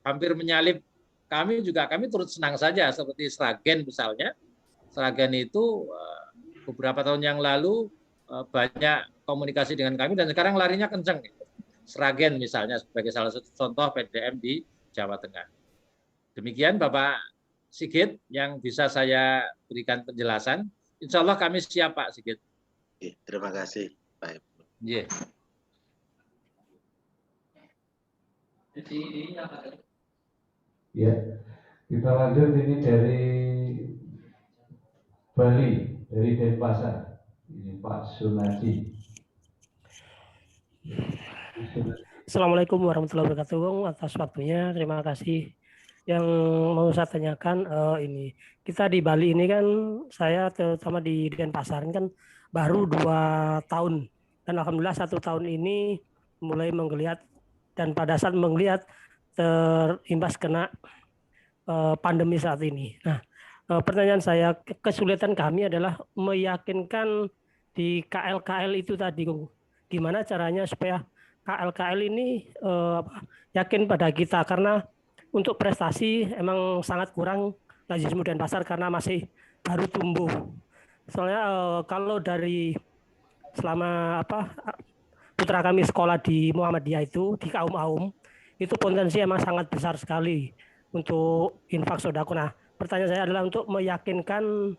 hampir menyalip kami juga, kami turut senang saja. Seperti Sragen misalnya. Sragen itu beberapa tahun yang lalu banyak komunikasi dengan kami dan sekarang larinya kenceng. Sragen misalnya sebagai salah satu contoh PDM di Jawa Tengah. Demikian Bapak Sigit yang bisa saya berikan penjelasan. Insya Allah kami siap Pak Sigit. Terima kasih Pak. Yeah. Ya, kita lanjut ini dari Bali, dari Denpasar. Ini Pak Sunardi. Assalamualaikum warahmatullahi wabarakatuh. Atas waktunya, terima kasih. Yang mau saya tanyakan ini, kita di Bali ini kan, saya terutama di Denpasar ini kan baru 2 tahun, dan alhamdulillah 1 tahun ini mulai menggeliat, dan pada saat menggeliat terimbas kena pandemi saat ini. Nah, pertanyaan saya, kesulitan kami adalah meyakinkan di KL-KL itu tadi, gimana caranya supaya KL-KL ini yakin pada kita, karena untuk prestasi emang sangat kurang Lazismu Denpasar karena masih baru tumbuh. Soalnya kalau dari selama putra kami sekolah di Muhammadiyah itu di Aum-Aum, itu potensi emang sangat besar sekali untuk infak sodako. Nah, pertanyaan saya adalah untuk meyakinkan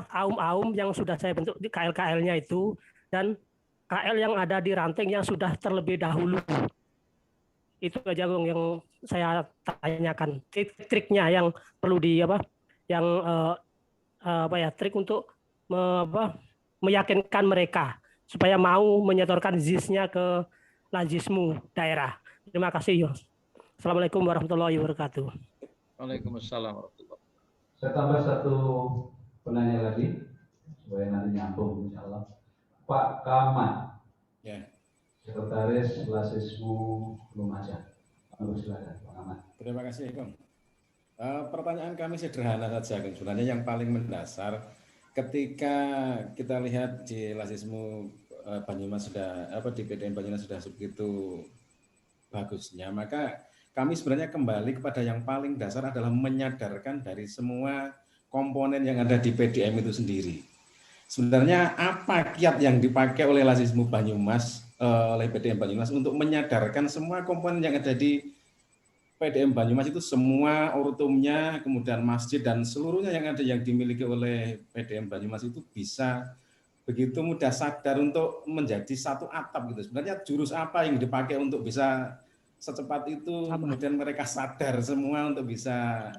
Aum-Aum yang sudah saya bentuk di KL-KL-nya itu, dan KL yang ada di ranting yang sudah terlebih dahulu. Itu aja yang saya tanyakan, trik-triknya yang perlu trik untuk meyakinkan mereka supaya mau menyetorkan ZIS-nya ke Lazismu daerah. Terima kasih. Assalamualaikum warahmatullahi wabarakatuh. Waalaikumsalam warahmatullahi wabarakatuh. Saya tambah satu penanya lagi supaya nanti nyambung insya Allah. Pak Kamat, ya. Sekretaris Lazismu Lumajang. Silakan Pak Kamat. Terima kasih, Kang. Pertanyaan kami sederhana saja, Kang. Sebenarnya yang paling mendasar ketika kita lihat di Lazismu Banyumas sudah di PDM Banyumas sudah begitu bagusnya, maka kami sebenarnya kembali kepada yang paling dasar adalah menyadarkan dari semua komponen yang ada di PDM itu sendiri. Sebenarnya apa kiat yang dipakai oleh Lazismu Banyumas, oleh PDM Banyumas untuk menyadarkan semua komponen yang ada di PDM Banyumas itu, semua ortumnya, kemudian masjid dan seluruhnya yang ada yang dimiliki oleh PDM Banyumas itu bisa begitu mudah sadar untuk menjadi satu atap gitu. Sebenarnya jurus apa yang dipakai untuk bisa secepat itu kemudian mereka sadar semua untuk bisa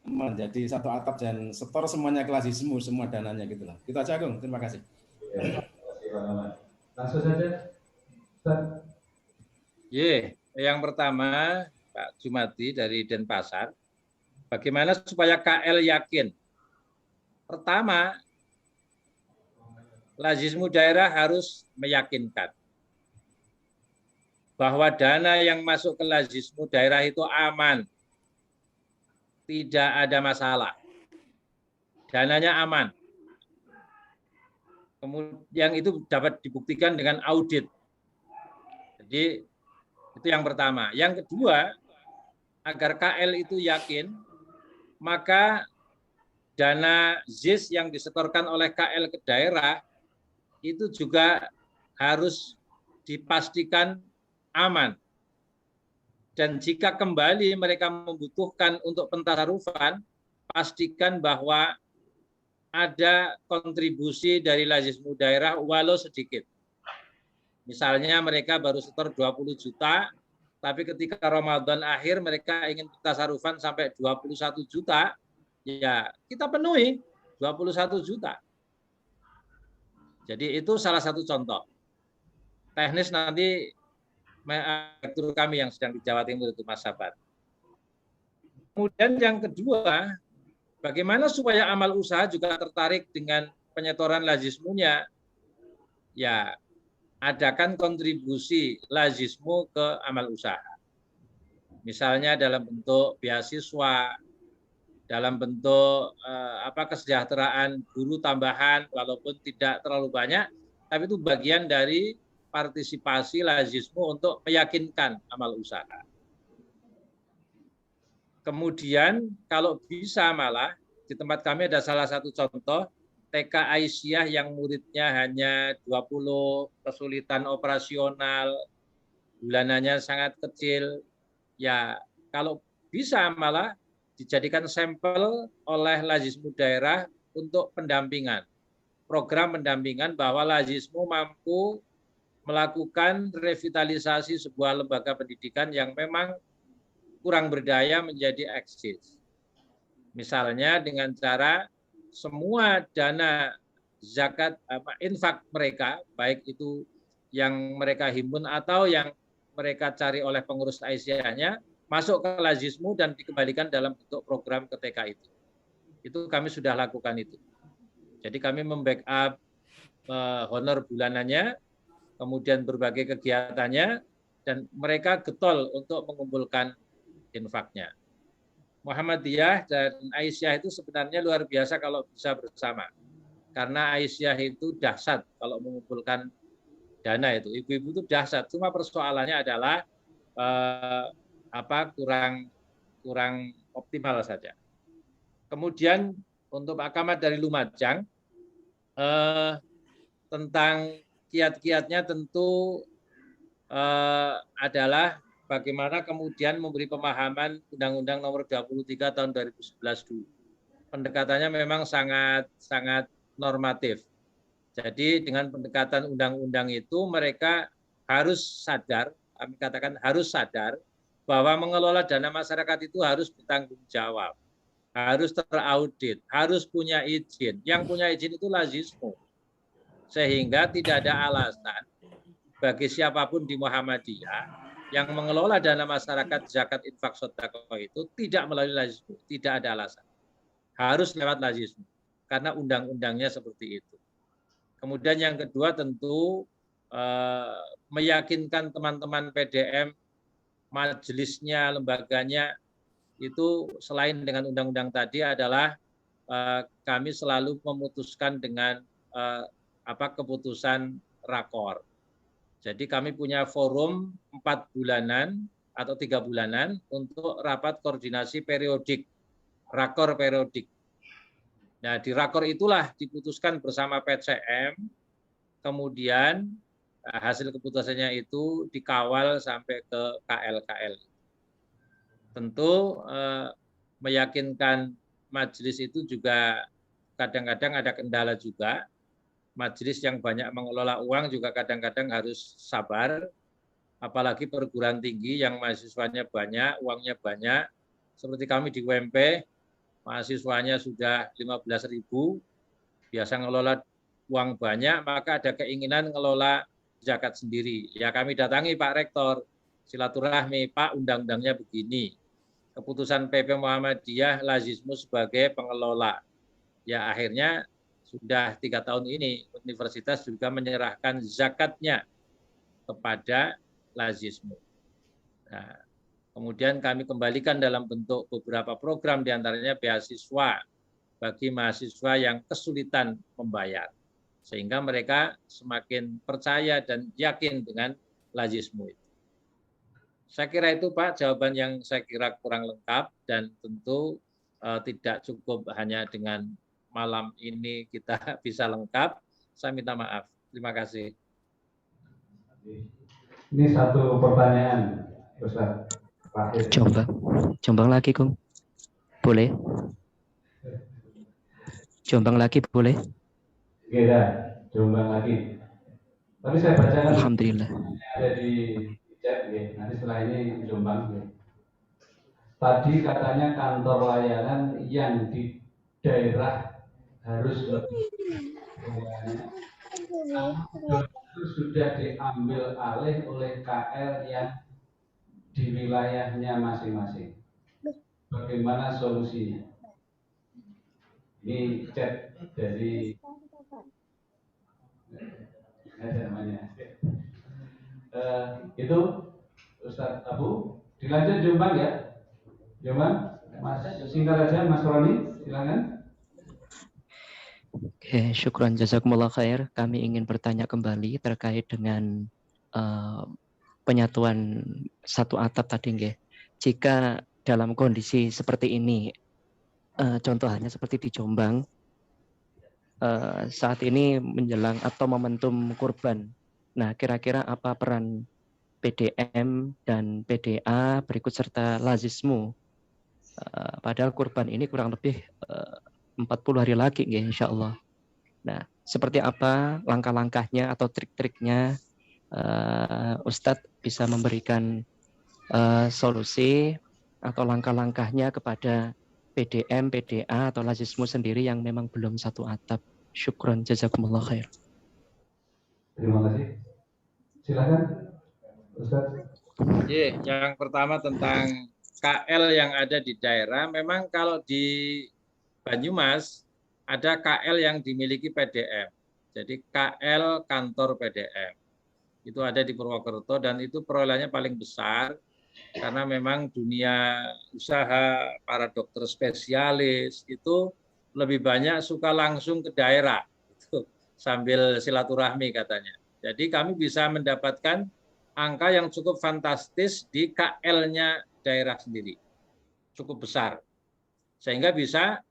menjadi satu atap dan setor semuanya ke Lazismu, semua dananya gitu lah. Itu aja, Gung. Terima kasih. Ya, terima kasih Pak Kamat. Langsung saja. Yang pertama Pak Jumadi dari Denpasar, bagaimana supaya KL yakin? Pertama, Lazismu daerah harus meyakinkan bahwa dana yang masuk ke Lazismu daerah itu aman, tidak ada masalah, dananya aman. Kemudian yang itu dapat dibuktikan dengan audit. Jadi itu yang pertama. Yang kedua, agar KL itu yakin, maka dana ZIS yang disetorkan oleh KL ke daerah itu juga harus dipastikan aman. Dan jika kembali mereka membutuhkan untuk pentasarufan, pastikan bahwa ada kontribusi dari Lazismu daerah walau sedikit. Misalnya mereka baru setor 20 juta, tapi ketika Ramadan akhir mereka ingin tasarufan sampai 21 juta, ya kita penuhi 21 juta. Jadi itu salah satu contoh. Teknis nanti direktur kami yang sedang di Jawa Timur itu Mas Sabat. Kemudian yang kedua, bagaimana supaya amal usaha juga tertarik dengan penyetoran Lazismunya? Ya, adakan kontribusi Lazismu ke amal usaha. Misalnya dalam bentuk beasiswa, dalam bentuk kesejahteraan guru tambahan, walaupun tidak terlalu banyak, tapi itu bagian dari partisipasi Lazismu untuk meyakinkan amal usaha. Kemudian kalau bisa malah di tempat kami ada salah satu contoh TK Aisyah yang muridnya hanya 20, kesulitan operasional, bulanannya sangat kecil. Ya, kalau bisa malah dijadikan sampel oleh Lazismu daerah untuk pendampingan. Program pendampingan bahwa Lazismu mampu melakukan revitalisasi sebuah lembaga pendidikan yang memang kurang berdaya menjadi eksis. Misalnya dengan cara semua dana zakat infak mereka, baik itu yang mereka himpun atau yang mereka cari oleh pengurus Aisyahnya, masuk ke Lazismu dan dikembalikan dalam bentuk program ke TK itu. Itu kami sudah lakukan itu. Jadi kami membackup honor bulanannya, kemudian berbagai kegiatannya, dan mereka getol untuk mengumpulkan infaknya. Muhammadiyah dan Aisyah itu sebenarnya luar biasa kalau bisa bersama. Karena Aisyah itu dahsyat kalau mengumpulkan dana itu. Ibu-ibu itu dahsyat. Cuma persoalannya adalah kurang optimal saja. Kemudian untuk Pak Kamat dari Lumajang, tentang kiat-kiatnya tentu adalah bagaimana kemudian memberi pemahaman Undang-Undang Nomor 23 Tahun 2011 dulu. Pendekatannya memang sangat normatif. Jadi dengan pendekatan undang-undang itu mereka harus sadar, kami katakan harus sadar bahwa mengelola dana masyarakat itu harus bertanggung jawab, harus teraudit, harus punya izin. Yang punya izin itu lazismu. Sehingga tidak ada alasan bagi siapapun di Muhammadiyah yang mengelola dana masyarakat zakat infak sedekah itu tidak melalui lazismu, tidak ada alasan. Harus lewat lazismu karena undang-undangnya seperti itu. Kemudian yang kedua tentu meyakinkan teman-teman PDM, majelisnya, lembaganya itu selain dengan undang-undang tadi adalah kami selalu memutuskan dengan keputusan rakor. Jadi kami punya forum 4 bulanan atau 3 bulanan untuk rapat koordinasi periodik, rakor periodik. Nah, di rakor itulah diputuskan bersama PCM, kemudian hasil keputusannya itu dikawal sampai ke KL-KL. Tentu meyakinkan majelis itu juga kadang-kadang ada kendala juga. Majelis yang banyak mengelola uang juga kadang-kadang harus sabar, apalagi perguruan tinggi yang mahasiswanya banyak, uangnya banyak. Seperti kami di UMP, mahasiswanya sudah 15.000, biasa ngelola uang banyak, maka ada keinginan ngelola zakat sendiri. Ya kami datangi Pak Rektor, silaturahmi, Pak undang-undangnya begini. Keputusan PP Muhammadiyah lazismu sebagai pengelola. Ya akhirnya sudah 3 tahun ini universitas juga menyerahkan zakatnya kepada lazismu. Nah, kemudian kami kembalikan dalam bentuk beberapa program diantaranya beasiswa bagi mahasiswa yang kesulitan membayar. Sehingga mereka semakin percaya dan yakin dengan lazismu itu. Saya kira itu Pak jawaban yang saya kira kurang lengkap dan tentu tidak cukup hanya dengan malam ini kita bisa lengkap. Saya minta maaf. Terima kasih. Ini satu pertanyaan, Ustaz. Jombang lagi, Kung. Boleh? Jombang lagi boleh? Oke, Jombang lagi. Tapi saya bacakan. Alhamdulillah. Ada di chat, nanti setelah ini Jombang. Tadi katanya kantor layanan yang di daerah harus lebih sudah diambil alih oleh KL yang di wilayahnya masing-masing. Bagaimana solusinya? Ini chat dari namanya. Itu Ustadz Abu. Dilanjut Jombang ya. Jombang, Mas singkat aja Mas Roni, silakan. Oke, syukran jazakumullah khair. Kami ingin bertanya kembali terkait dengan penyatuan satu atap tadi nggih. Jika dalam kondisi seperti ini, contohnya seperti di Jombang, saat ini menjelang atau momentum kurban. Nah, kira-kira apa peran PDM dan PDA berikut serta lazismu? Padahal kurban ini kurang lebih 40 hari lagi ya insya Allah. Nah, seperti apa langkah-langkahnya atau trik-triknya Ustadz bisa memberikan solusi atau langkah-langkahnya kepada PDM, PDA atau lazismu sendiri yang memang belum satu atap. Syukron jazakumullah khair. Terima kasih. Silakan Ustadz. Yang pertama tentang KL yang ada di daerah, memang kalau di Banyumas ada KL yang dimiliki PDM. Jadi KL kantor PDM. Itu ada di Purwokerto dan itu perolehannya paling besar karena memang dunia usaha, para dokter spesialis itu lebih banyak suka langsung ke daerah itu, sambil silaturahmi katanya. Jadi kami bisa mendapatkan angka yang cukup fantastis di KL-nya daerah sendiri. Cukup besar. Sehingga bisa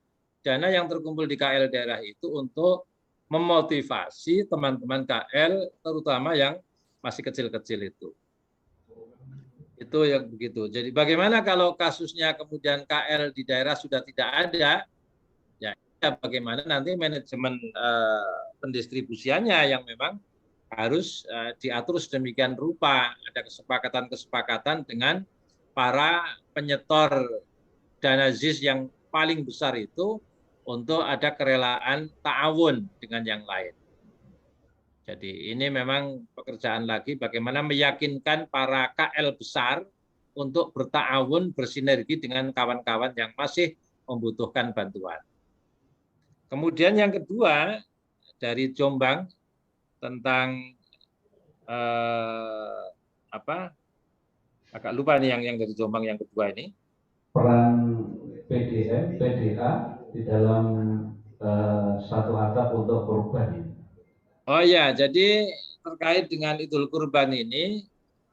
dana yang terkumpul di KL daerah itu untuk memotivasi teman-teman KL terutama yang masih kecil-kecil itu. Itu yang begitu. Jadi bagaimana kalau kasusnya kemudian KL di daerah sudah tidak ada, ya bagaimana nanti manajemen pendistribusiannya yang memang harus diatur sedemikian rupa, ada kesepakatan-kesepakatan dengan para penyetor dana ZIS yang paling besar itu untuk ada kerelaan ta'awun dengan yang lain. Jadi ini memang pekerjaan lagi bagaimana meyakinkan para KL besar untuk berta'awun, bersinergi dengan kawan-kawan yang masih membutuhkan bantuan. Kemudian yang kedua dari Jombang tentang agak lupa nih yang dari Jombang yang kedua ini. Peran PDM, PDA di dalam satu atap untuk korban. Oh ya, jadi terkait dengan Idul Kurban ini,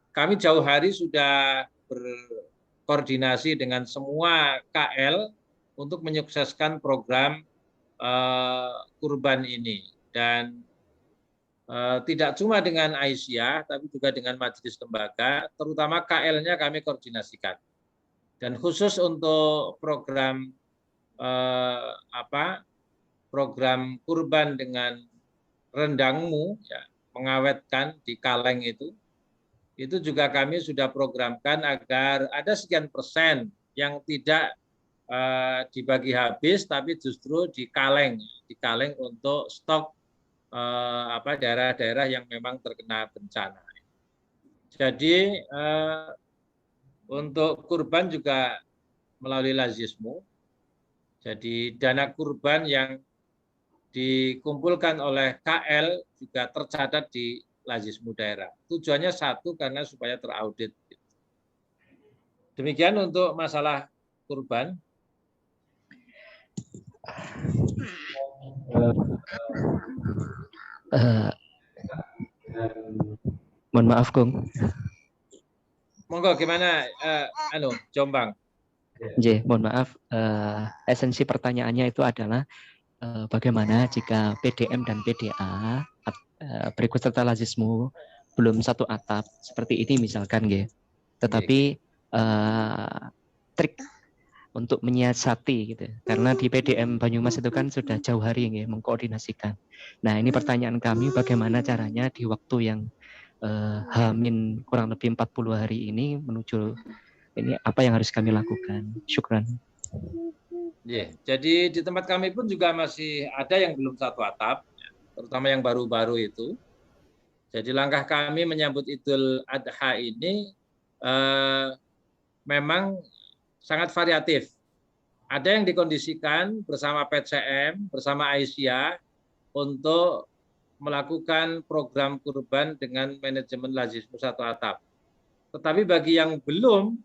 kami jauh hari sudah berkoordinasi dengan semua KL untuk menyukseskan program kurban ini. Dan tidak cuma dengan Aisyah, tapi juga dengan Majelis Lembaga, terutama KL-nya kami koordinasikan. Dan khusus untuk program program kurban dengan rendangmu, ya, mengawetkan di kaleng itu juga kami sudah programkan agar ada sekian persen yang tidak dibagi habis, tapi justru di kaleng untuk stok daerah-daerah yang memang terkena bencana. Jadi untuk kurban juga melalui Lazismu. Jadi dana kurban yang dikumpulkan oleh KL juga tercatat di Lazismu daerah. Tujuannya satu, karena supaya teraudit. Demikian untuk masalah kurban. Mohon maaf, Kung. Monggo gimana Jombang? Mohon maaf. Esensi pertanyaannya itu adalah bagaimana jika PDM dan PDA berikut serta Lazismu belum satu atap seperti ini misalkan, tetapi trik untuk menyiasati gitu, karena di PDM Banyumas itu kan sudah jauh hari mengkoordinasikan. Nah, ini pertanyaan kami, bagaimana caranya di waktu yang H- kurang lebih 40 hari ini menuju ini, apa yang harus kami lakukan? Syukran. Jadi di tempat kami pun juga masih ada yang belum satu atap, terutama yang baru-baru itu. Jadi langkah kami menyambut Idul Adha ini memang sangat variatif. Ada yang dikondisikan bersama PCM, bersama Aisyah untuk melakukan program kurban dengan manajemen Lazismu satu atap. Tetapi bagi yang belum,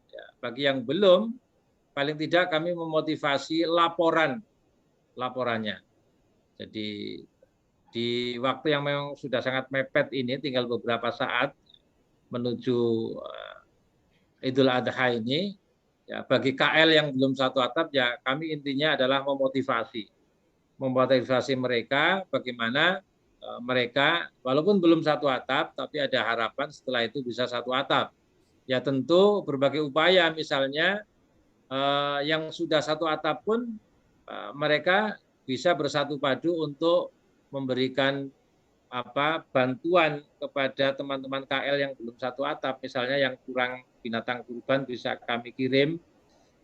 paling tidak kami memotivasi laporannya. Jadi di waktu yang memang sudah sangat mepet ini, tinggal beberapa saat menuju Idul Adha ini, ya, bagi KL yang belum satu atap, ya kami intinya adalah memotivasi mereka bagaimana mereka walaupun belum satu atap, tapi ada harapan setelah itu bisa satu atap. Ya tentu berbagai upaya, misalnya yang sudah satu atap pun mereka bisa bersatu padu untuk memberikan bantuan kepada teman-teman KL yang belum satu atap, misalnya yang kurang binatang kurban bisa kami kirim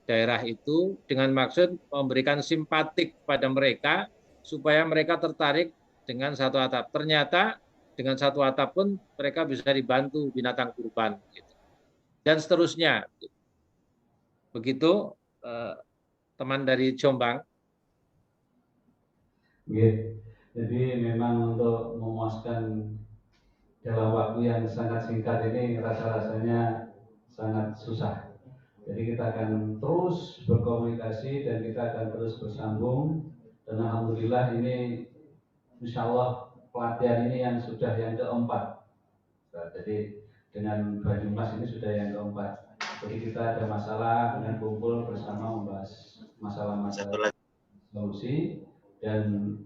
daerah itu dengan maksud memberikan simpatik pada mereka supaya mereka tertarik dengan satu atap. Ternyata dengan satu atap pun mereka bisa dibantu binatang kurban, gitu. Dan seterusnya. Begitu teman dari Jombang. Jadi memang untuk memuaskan dalam waktu yang sangat singkat ini rasa-rasanya sangat susah. Jadi kita akan terus berkomunikasi dan kita akan terus bersambung. Dan alhamdulillah ini insya Allah pelatihan ini yang sudah yang keempat. Jadi dengan Banyumas ini sudah yang keempat. Jadi kita ada masalah dengan kumpul bersama membahas masalah-masalah solusi dan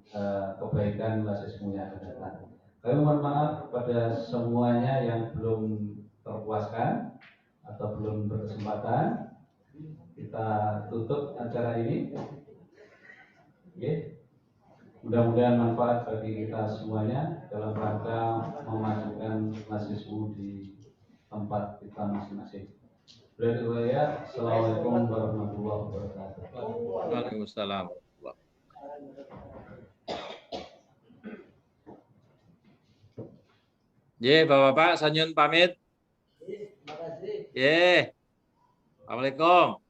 kebaikan Lasismu yang akan datang. Kami mohon maaf kepada semuanya yang belum terpuaskan atau belum berkesempatan. Kita tutup acara ini. Oke. Mudah-mudahan manfaat bagi kita semuanya dalam rangka memajukan Lasismu di tempat kita masing-masing. Assalamualaikum warahmatullahi wabarakatuh. Waalaikumsalam. Ye, Bapak-bapak, Sanyun pamit. Terima kasih. Ye. Assalamualaikum.